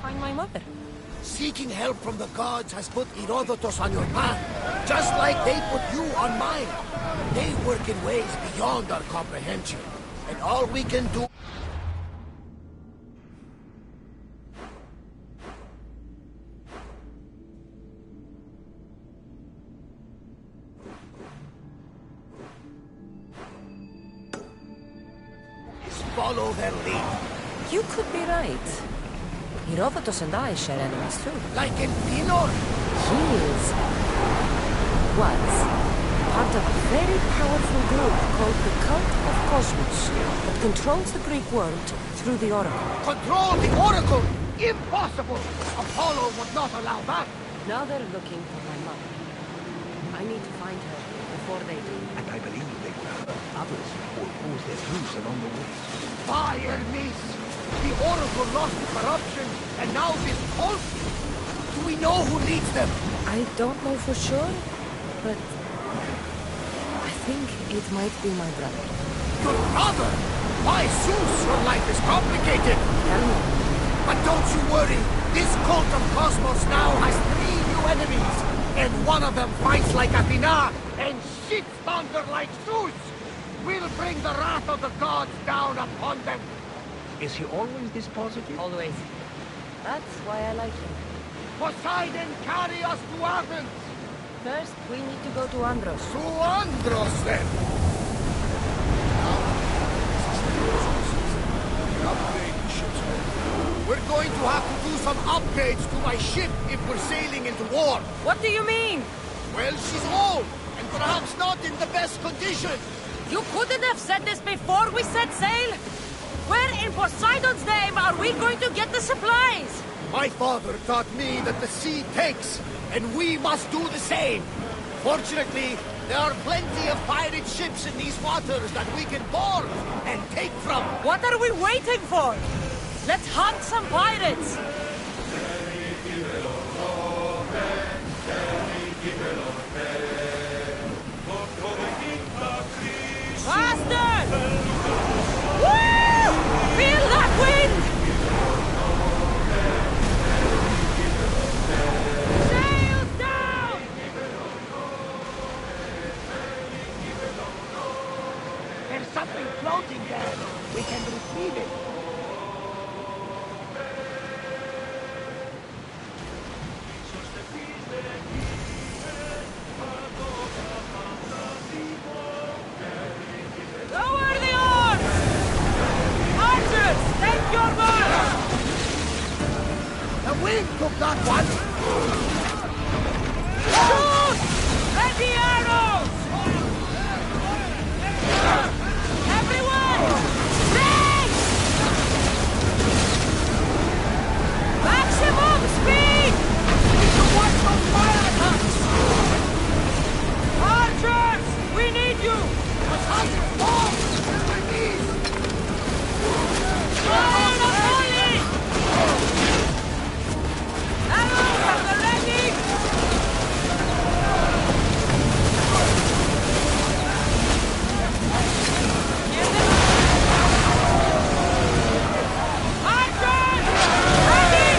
Find my mother. Seeking help from the gods has put Herodotus on your path, just like they put you on mine. They work in ways beyond our comprehension, and all we can do... is follow their lead. You could be right. Herodotus and I share enemies too. Like in Pinor? He was part of a very powerful group called the Cult of Cosmos that controls the Greek world through the Oracle. Control the Oracle? Impossible! Apollo would not allow that. Now they're looking for my mother. I need to find her before they do. And I believe they will hurt others who oppose their views along the way. Fire Nice! The Oracle lost to corruption, and now this cult? Do we know who leads them? I don't know for sure, but I think it might be my brother. Your brother? Why, Zeus, your life is complicated. Tell me. But don't you worry. This cult of Cosmos now has 3 new enemies, and one of them fights like Athena and shits thunder like Zeus. We'll bring the wrath of the gods down upon them. Is he always this positive? Always. That's why I like him. Poseidon, carry us to Athens! First, we need to go to Andros. To Andros, then! some upgrades to my ship if we're sailing into war. What do you mean? Well, she's old, and perhaps not in the best condition. You couldn't have said this before we set sail? Where in Poseidon's name are we going to get the supplies? My father taught me that the sea takes, and we must do the same. Fortunately, there are plenty of pirate ships in these waters that we can board and take from. What are we waiting for? Let's hunt some pirates! Faster! Woo! Feel that wind! Sails down! There's something floating there. We can retrieve it. Lower the oars! Archers, take your mark! The wind took that one. Shoot! Ready arrows! Everyone! Race! Maximum speed! To watch those fire attacks! Archers! We need you! Fire the volley! Arrows at the ready! Archers! Ready!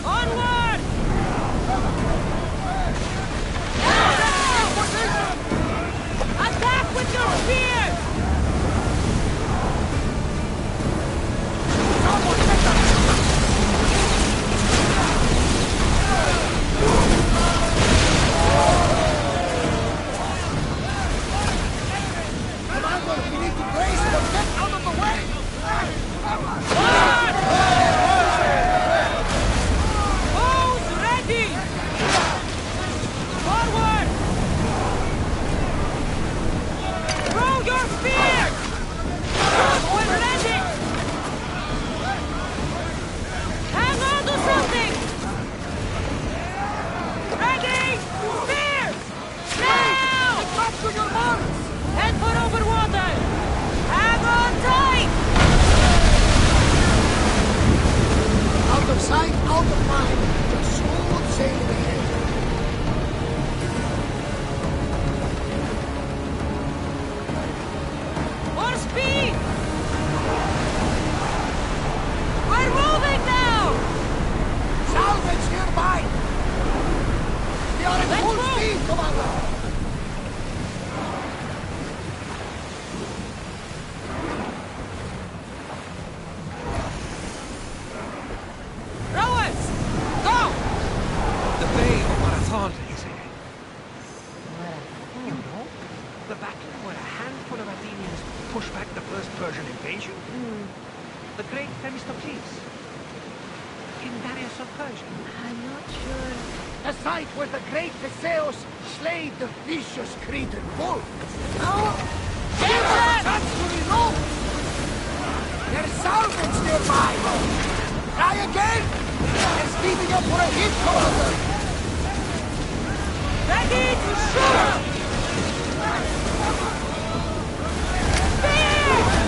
Onward! Attack with your spears! Commander, we need to brace them. Get out of the way! Bows ready! Forward! Throw your spears! Shoot when ready! Hang on to something! Ready! Spears! Now! Back to your marks! Head for over water! Hang on tight! Out of sight, out of mind. Just smooth sailing ahead. More speed! We're moving now! Salvage nearby! We are at Let's full move! speed, Commander! Rowers! Go! The Bay of Marathon is it? You know, the battle where a handful of Athenians pushed back the first Persian invasion. The great Themistocles. In Darius of Persia. I'm not sure. The site where the great Theseus slayed the vicious Cretan bull. That's to reload! There's salvage nearby! Try again! They're speeding up for a hit, Commander! Ready to shoot! Speed!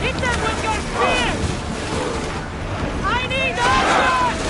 Hit them with your spears! I need archers!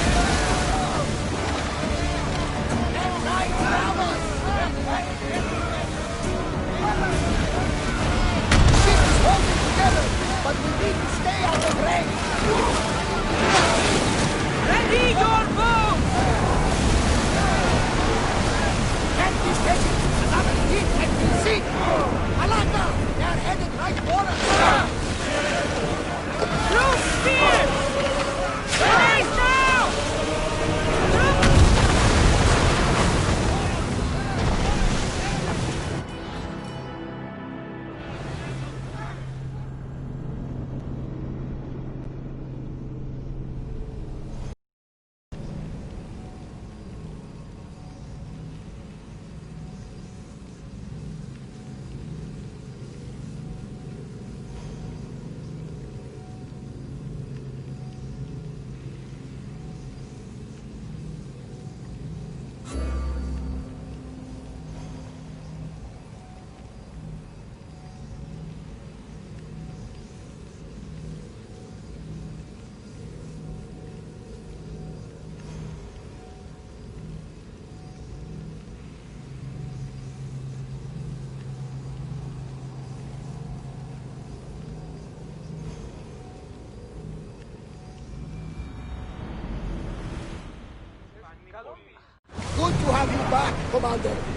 Commander!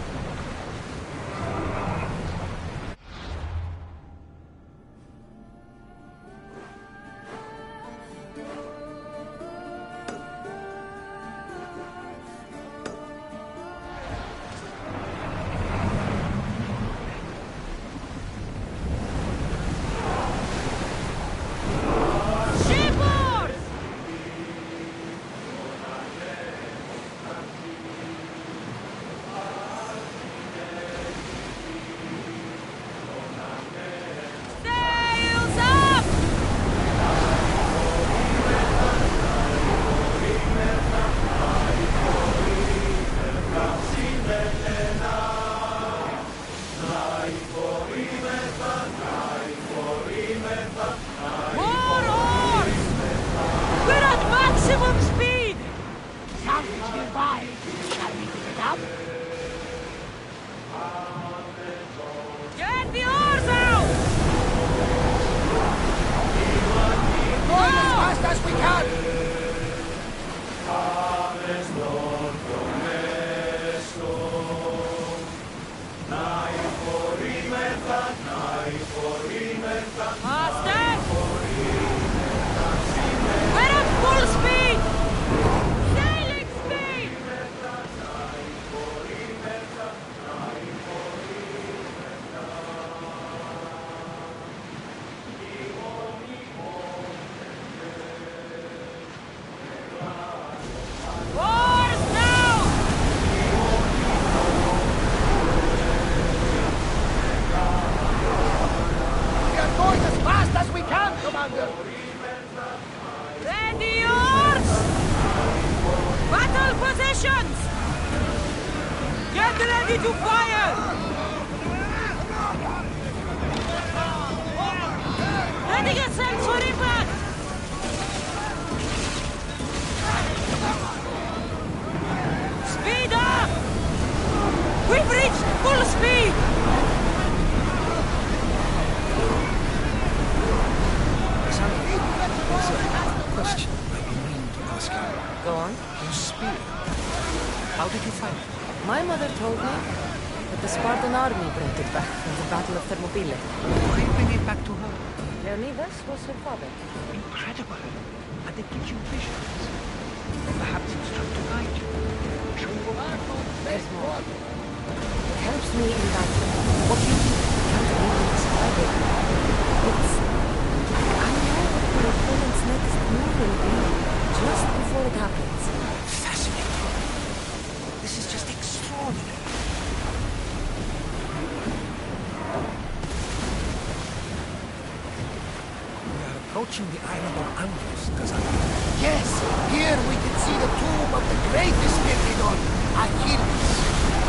Approaching the island of Andros, Cassandra. Yes! Here we can see the tomb of the greatest Myrmidon, Achilles.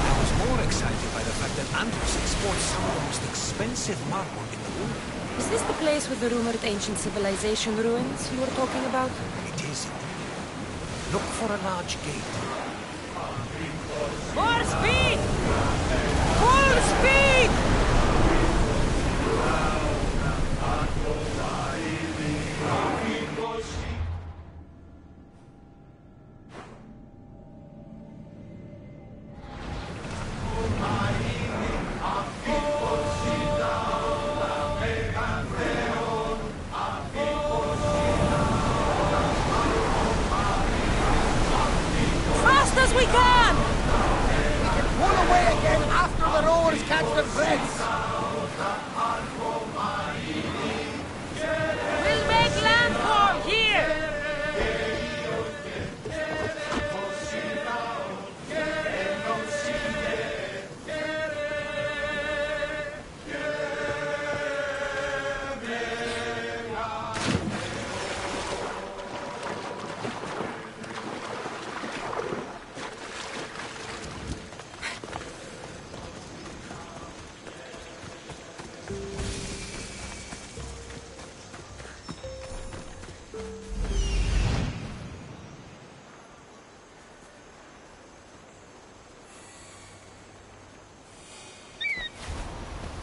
I was more excited by the fact that Andros exports some of the most expensive marble in the world. Is this the place with the rumored ancient civilization ruins you were talking about? It is indeed. Look for a large gate. More speed! Full speed!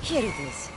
Here it is.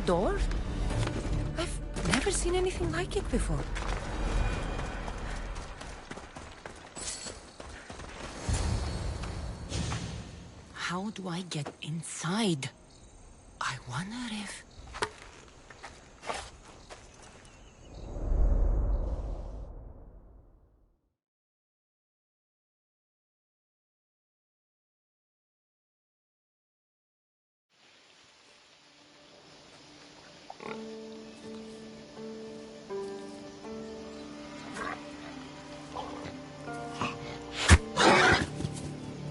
door? I've never seen anything like it before. How do I get inside? I wonder if...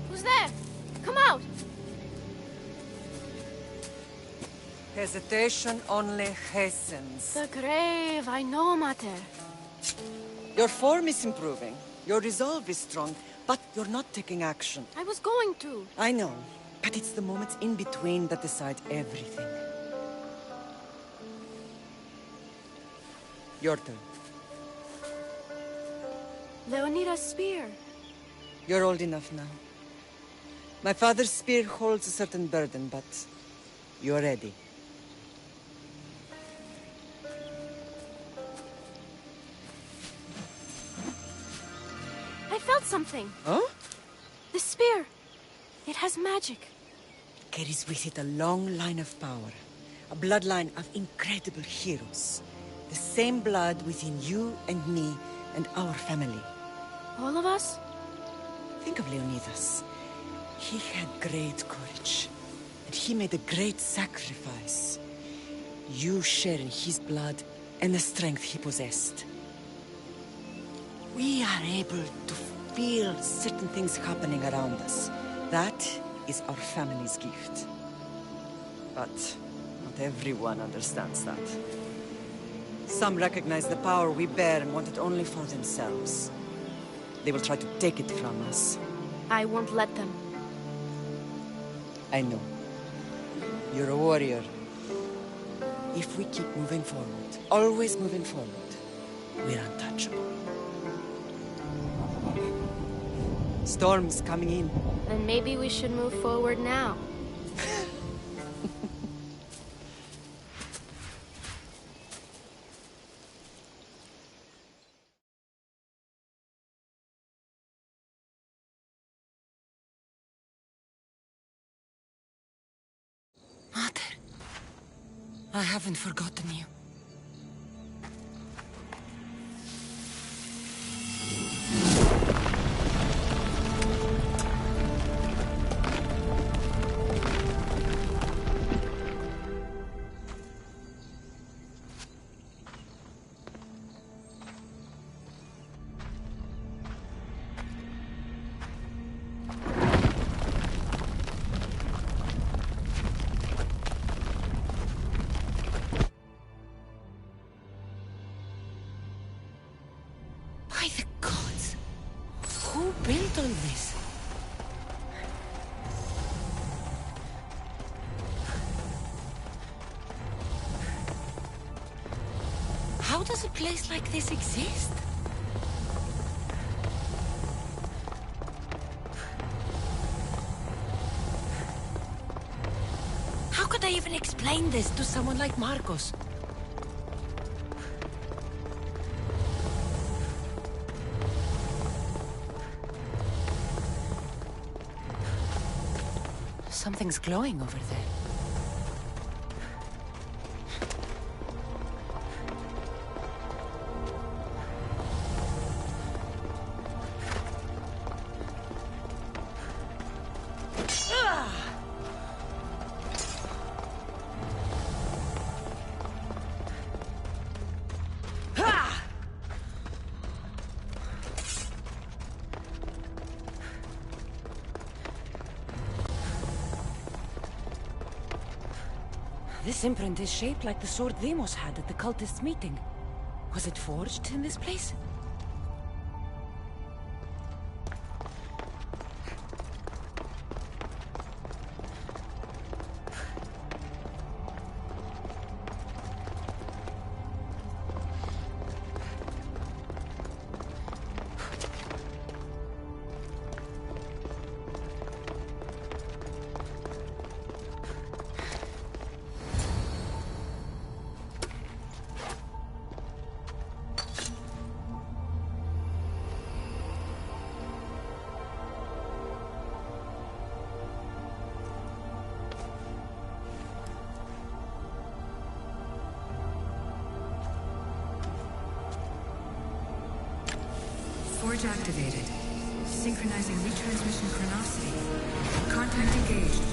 Who's there? Come out! Hesitation only hastens. The grave, I know, Mater. Your form is improving. Your resolve is strong, but you're not taking action. I was going to. I know, but it's the moments in between that decide everything. Your turn. Leonida's spear. You're old enough now. My father's spear holds a certain burden, but you're ready. I felt something. Huh? The spear. It has magic. Carries with it a long line of power. A bloodline of incredible heroes. The same blood within you and me and our family. All of us? Think of Leonidas. He had great courage. And he made a great sacrifice. You share in his blood and the strength he possessed. We are able to feel certain things happening around us. That is our family's gift. But not everyone understands that. Some recognize the power we bear and want it only for themselves. They will try to take it from us. I won't let them. I know. You're a warrior. If we keep moving forward, always moving forward, we're untouchable. Storm's coming in. Then maybe we should move forward now. Mater, I haven't forgotten you. By the gods! Who built all this? How does a place like this exist? How could I even explain this to someone like Marcos? Something's glowing over there. This imprint is shaped like the sword Demos had at the cultists' meeting. Was it forged in this place? Forge activated. Synchronizing retransmission chronicity. Contact engaged.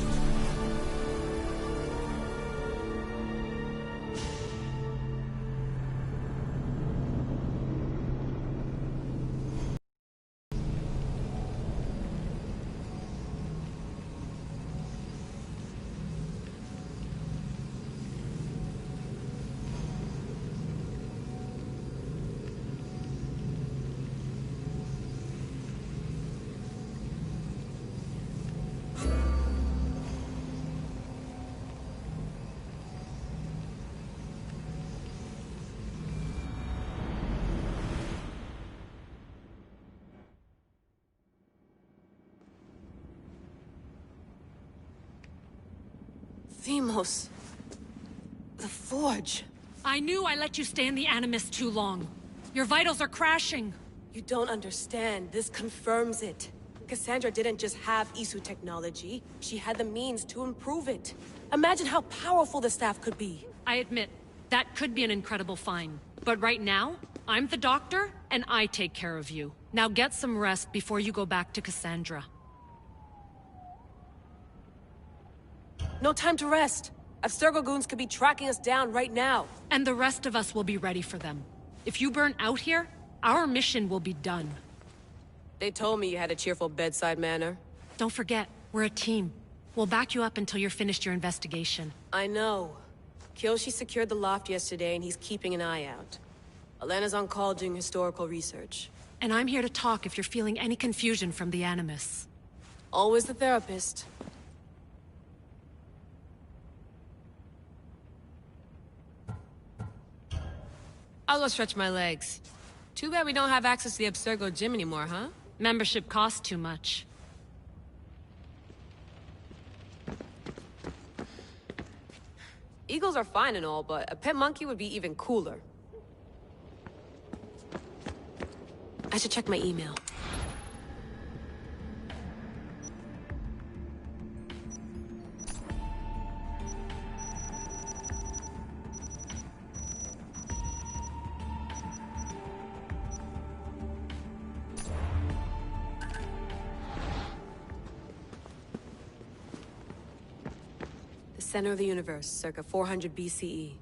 Deimos. The Forge. I knew I let you stay in the Animus too long. Your vitals are crashing. You don't understand. This confirms it. Cassandra didn't just have Isu technology. She had the means to improve it. Imagine how powerful the staff could be. I admit, that could be an incredible find. But right now, I'm the doctor, and I take care of you. Now get some rest before you go back to Cassandra. No time to rest. Abstergo goons could be tracking us down right now. And the rest of us will be ready for them. If you burn out here, our mission will be done. They told me you had a cheerful bedside manner. Don't forget, we're a team. We'll back you up until you're finished your investigation. I know. Kyoshi secured the loft yesterday and he's keeping an eye out. Elena's on call doing historical research. And I'm here to talk if you're feeling any confusion from the Animus. Always the therapist. I'll go stretch my legs. Too bad we don't have access to the Abstergo gym anymore, huh? Membership costs too much. Eagles are fine and all, but a pet monkey would be even cooler. I should check my email. Center of the universe, circa 400 BCE.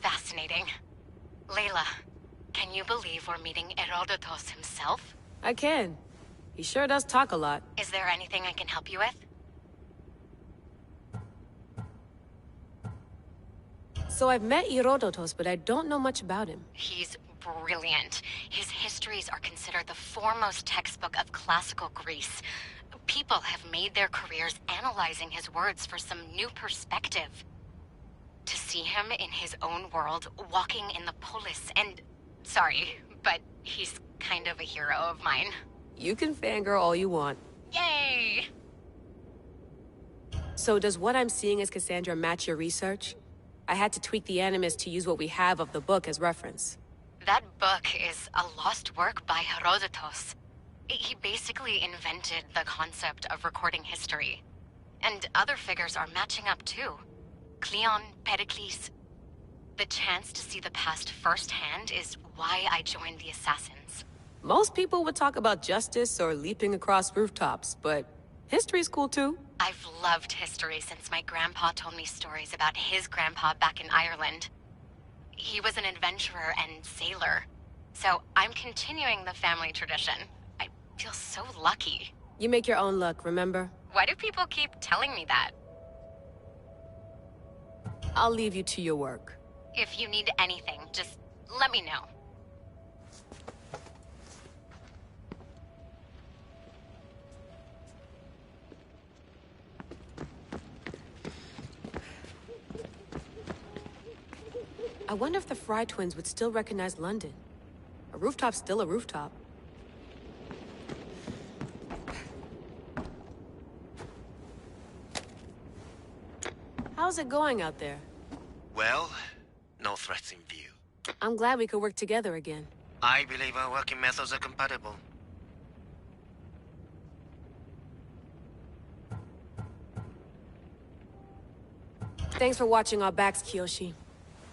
Fascinating. Layla, can you believe we're meeting Herodotus himself? I can. He sure does talk a lot. Is there anything I can help you with? So I've met Herodotus, but I don't know much about him. He's brilliant. His histories are considered the foremost textbook of classical Greece. People have made their careers analyzing his words for some new perspective. To see him in his own world, walking in the polis, and... Sorry, but he's kind of a hero of mine. You can fangirl all you want. Yay! So does what I'm seeing as Cassandra match your research? I had to tweak the Animus to use what we have of the book as reference. That book is a lost work by Herodotus. He basically invented the concept of recording history. And other figures are matching up too. Cleon, Pericles. The chance to see the past firsthand is why I joined the Assassins. Most people would talk about justice or leaping across rooftops, but history's cool too. I've loved history since my grandpa told me stories about his grandpa back in Ireland. He was an adventurer and sailor. So I'm continuing the family tradition. I feel so lucky. You make your own luck, remember? Why do people keep telling me that? I'll leave you to your work. If you need anything, just let me know. I wonder if the Fry twins would still recognize London. A rooftop's still a rooftop. How's it going out there? Well, no threats in view. I'm glad we could work together again. I believe our working methods are compatible. Thanks for watching our backs, Kiyoshi.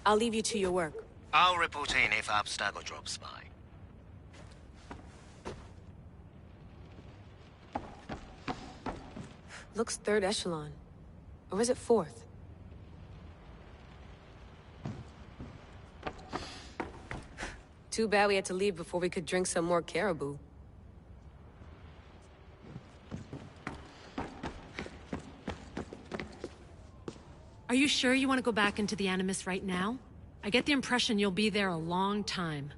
I'll leave you to your work. I'll report in if Abstergo drops by. Looks 3rd echelon. Or is it 4th? Too bad we had to leave before we could drink some more caribou. Are you sure you want to go back into the Animus right now? I get the impression you'll be there a long time.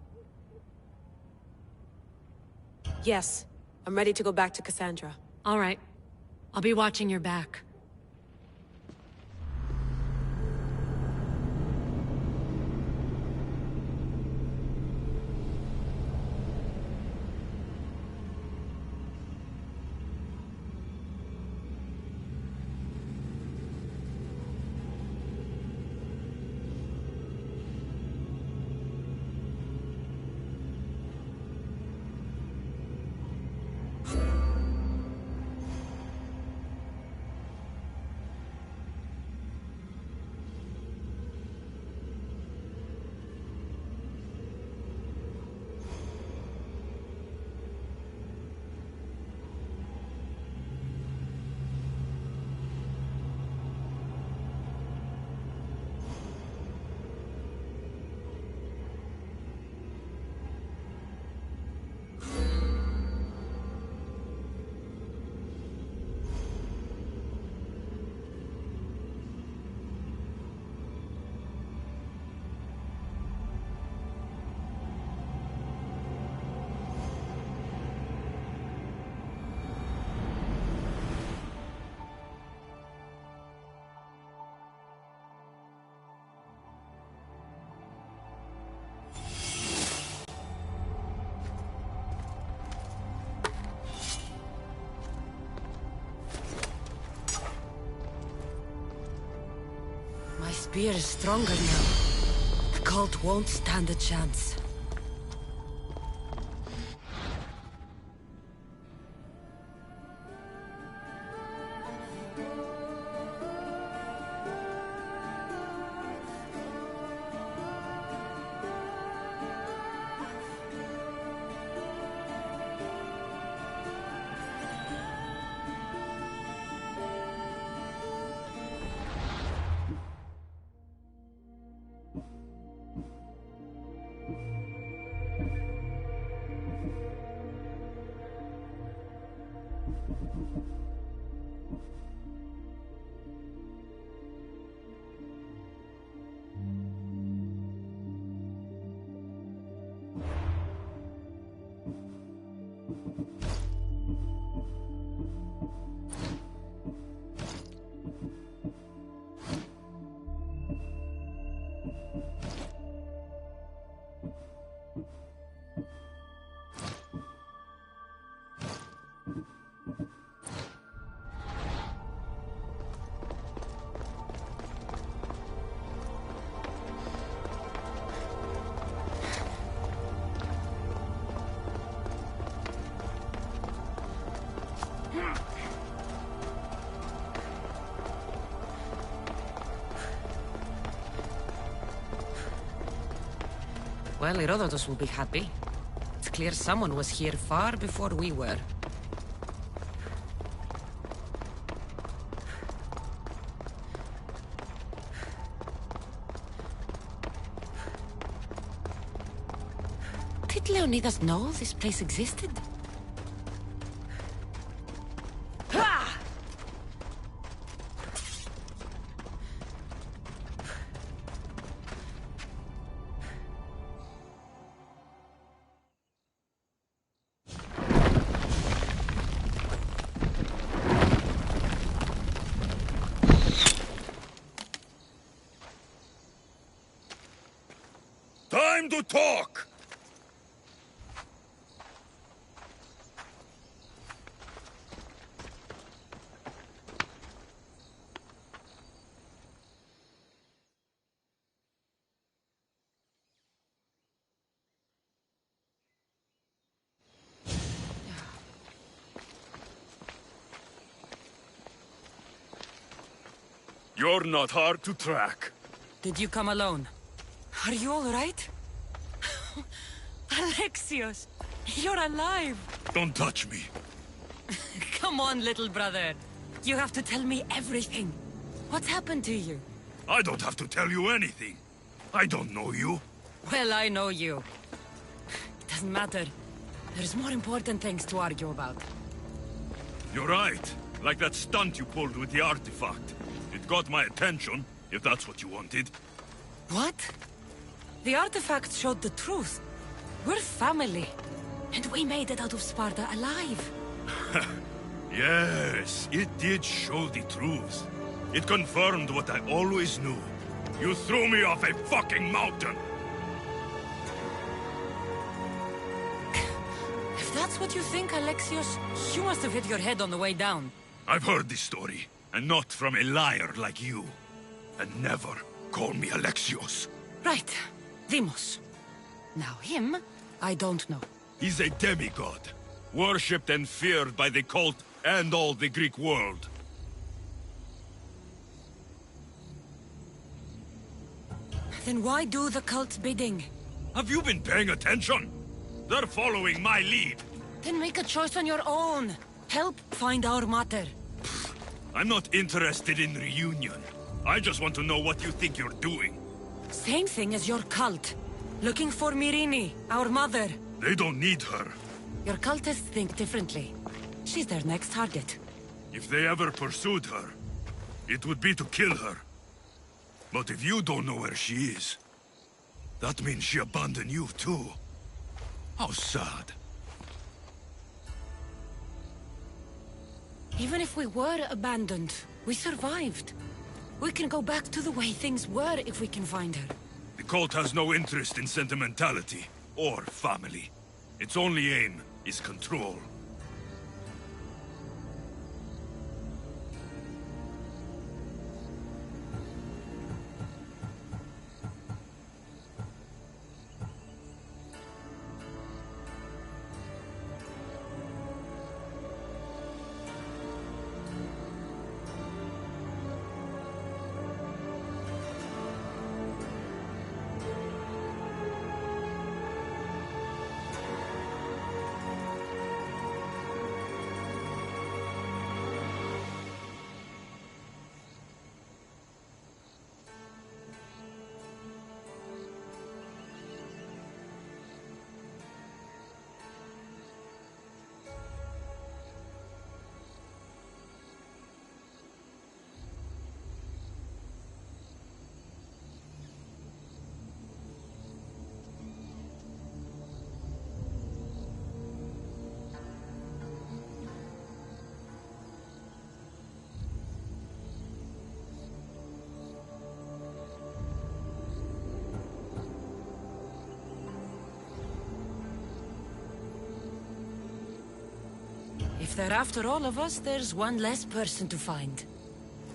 Yes. I'm ready to go back to Cassandra. All right. I'll be watching your back. My spear is stronger now. The cult won't stand a chance. Well, Herodotus will be happy. It's clear someone was here far before we were. Did Leonidas know this place existed? Time to talk! You're not hard to track. Did you come alone? Are you all right? Alexios, you're alive! Don't touch me. Come on, little brother. You have to tell me everything. What's happened to you? I don't have to tell you anything. I don't know you. Well, I know you. It doesn't matter. There's more important things to argue about. You're right. Like that stunt you pulled with the artifact. It got my attention, if that's what you wanted. What? The artifact showed the truth. We're family. And we made it out of Sparta alive. Yes, it did show the truth. It confirmed what I always knew. You threw me off a fucking mountain! If that's what you think, Alexios, you must have hit your head on the way down. I've heard this story, and not from a liar like you. And never call me Alexios. Right. Deimos. Now him, I don't know. He's a demigod, worshipped and feared by the cult and all the Greek world. Then why do the cult's bidding? Have you been paying attention? They're following my lead. Then make a choice on your own. Help find our mater. I'm not interested in reunion. I just want to know what you think you're doing. Same thing as your cult. Looking for Myrrine, our mother. They don't need her. Your cultists think differently. She's their next target. If they ever pursued her, it would be to kill her. But if you don't know where she is, that means she abandoned you too. How sad. Even if we were abandoned, we survived. We can go back to the way things were if we can find her. The cult has no interest in sentimentality or family. Its only aim is control. If they're after all of us, there's one less person to find.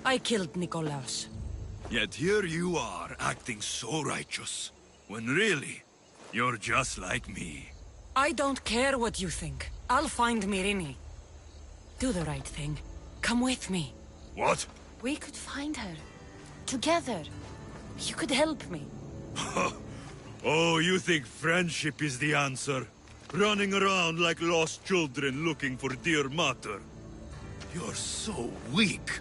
I killed Nikolaos. Yet here you are, acting so righteous, when really, you're just like me. I don't care what you think. I'll find Myrrine. Do the right thing. Come with me. What? We could find her. Together. You could help me. Oh, you think friendship is the answer? Running around like lost children looking for dear mater. You're so weak.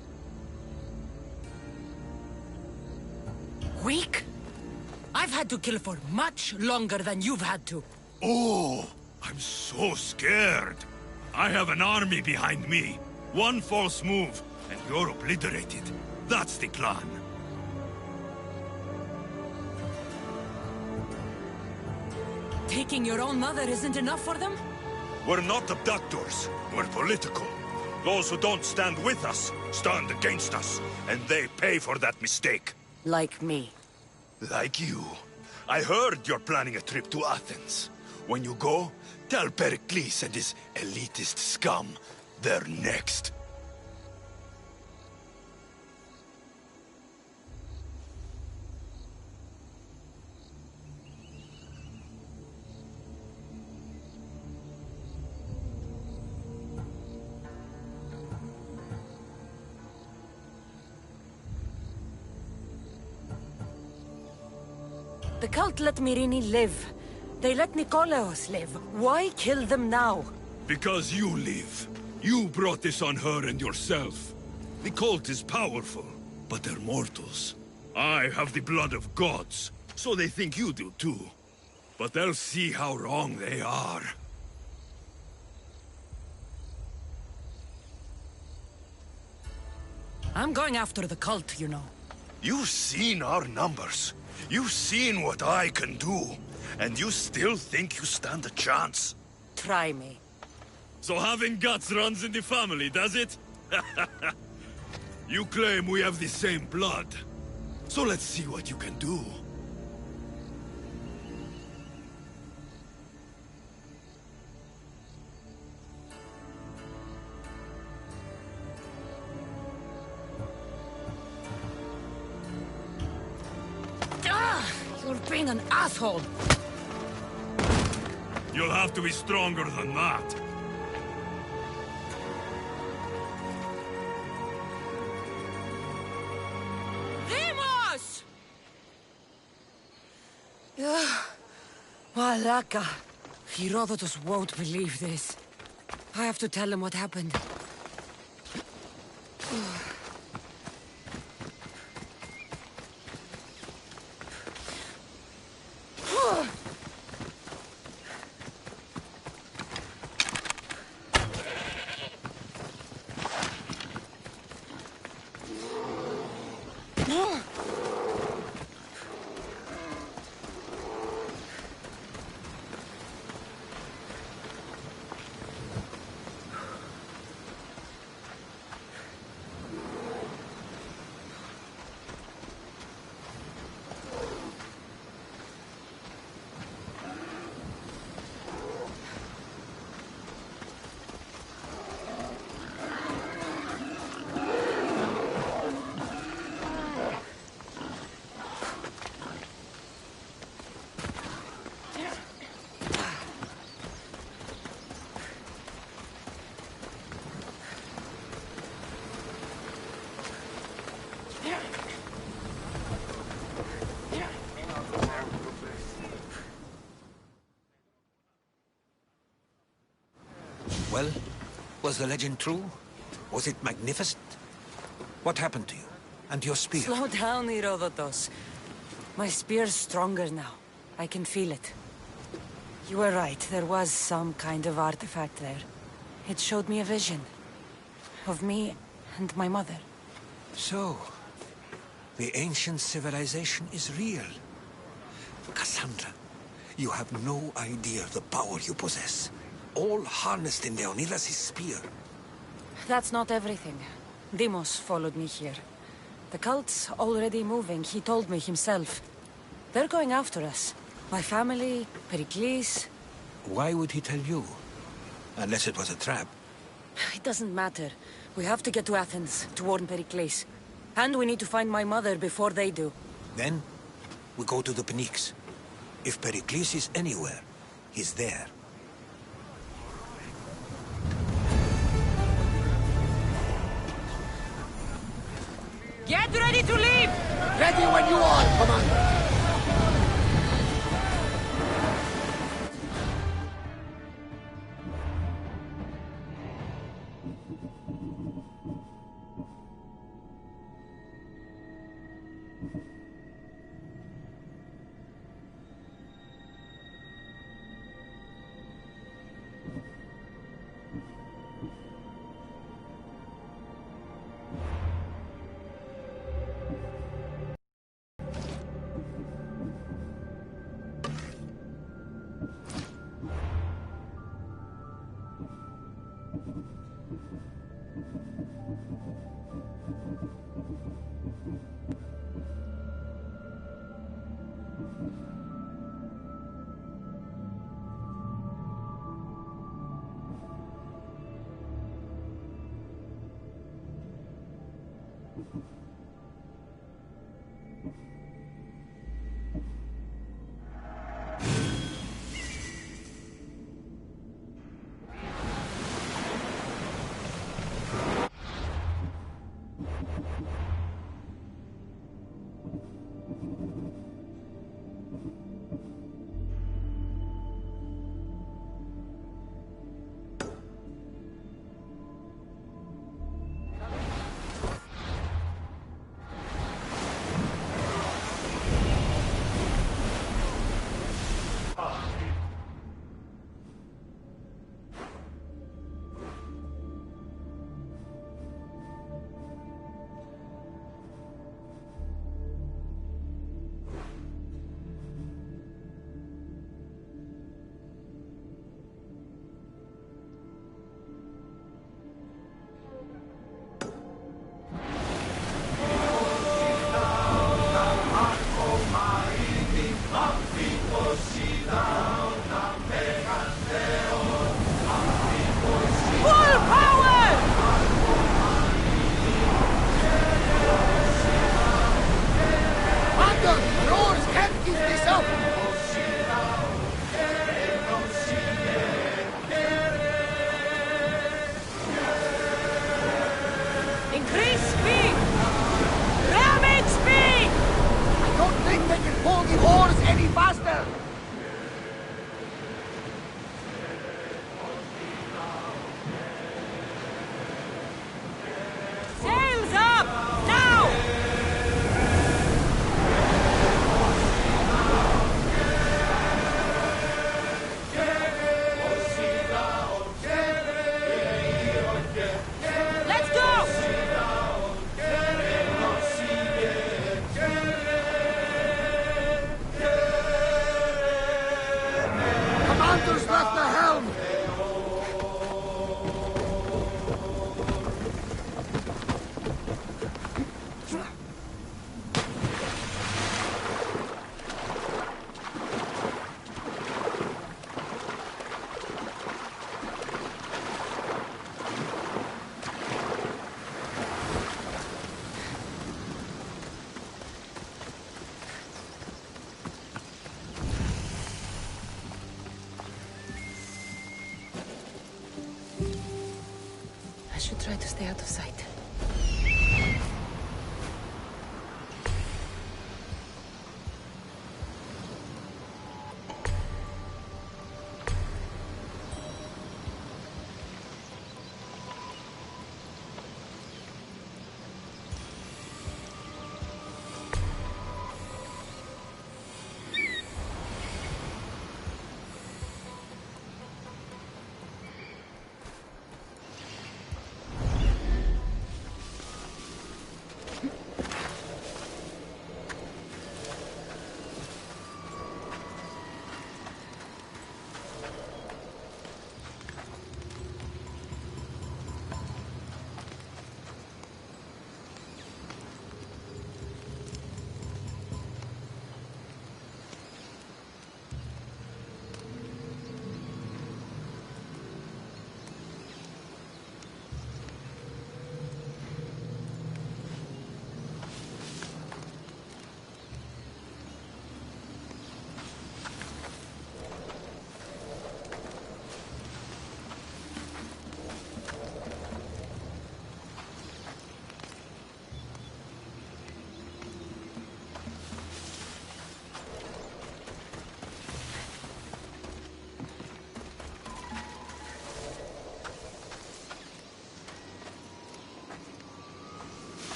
Weak? I've had to kill for much longer than you've had to. Oh, I'm so scared. I have an army behind me. One false move, and you're obliterated. That's the plan. Taking your own mother isn't enough for them? We're not abductors. We're political. Those who don't stand with us, stand against us. And they pay for that mistake. Like me. Like you. I heard you're planning a trip to Athens. When you go, tell Pericles and his elitist scum they're next. The The cult let Myrrine live. They let Nikolaos live. Why kill them now? Because you live. You brought this on her and yourself. The cult is powerful, but they're mortals. I have the blood of gods, so they think you do too. But they'll see how wrong they are. I'm going after the cult, you know. You've seen our numbers. You've seen what I can do. And you still think you stand a chance? Try me. So having guts runs in the family, does it? You claim we have the same blood. So let's see what you can do. You're being an asshole! You'll have to be stronger than that. Deimos! Malaka. Herodotus won't believe this. I have to tell him what happened. Well, was the legend true? Was it magnificent? What happened to you? And your spear? Slow down, Herodotus. My spear's stronger now. I can feel it. You were right, there was some kind of artifact there. It showed me a vision. Of me and my mother. So, the ancient civilization is real. Cassandra, you have no idea the power you possess. All harnessed in Leonidas' spear. That's not everything. Deimos followed me here. The cult's already moving, he told me himself. They're going after us. My family, Pericles. Why would he tell you? Unless it was a trap. It doesn't matter. We have to get to Athens, to warn Pericles. And we need to find my mother before they do. Then, we go to the Pnyx. If Pericles is anywhere, he's there. Get ready to leave! Ready when you are, Commander! has left the helm! I should try to stay out of sight.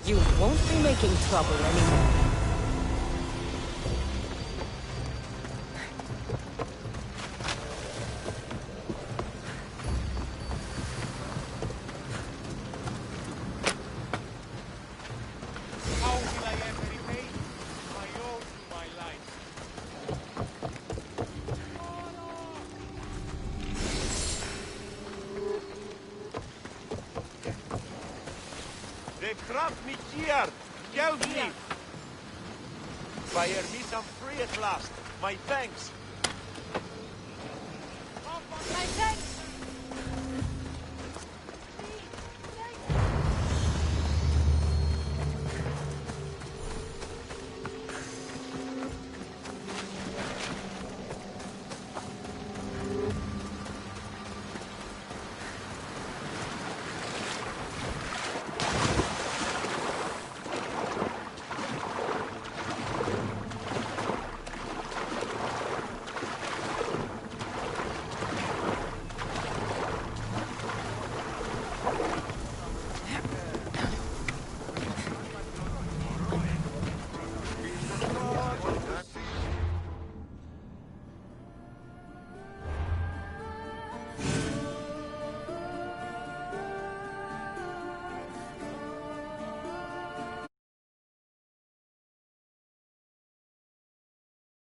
You won't be making trouble anymore. How will I ever repay you? I owe you my life. They trapped me here! Killed me! Fire me some free at last! My thanks!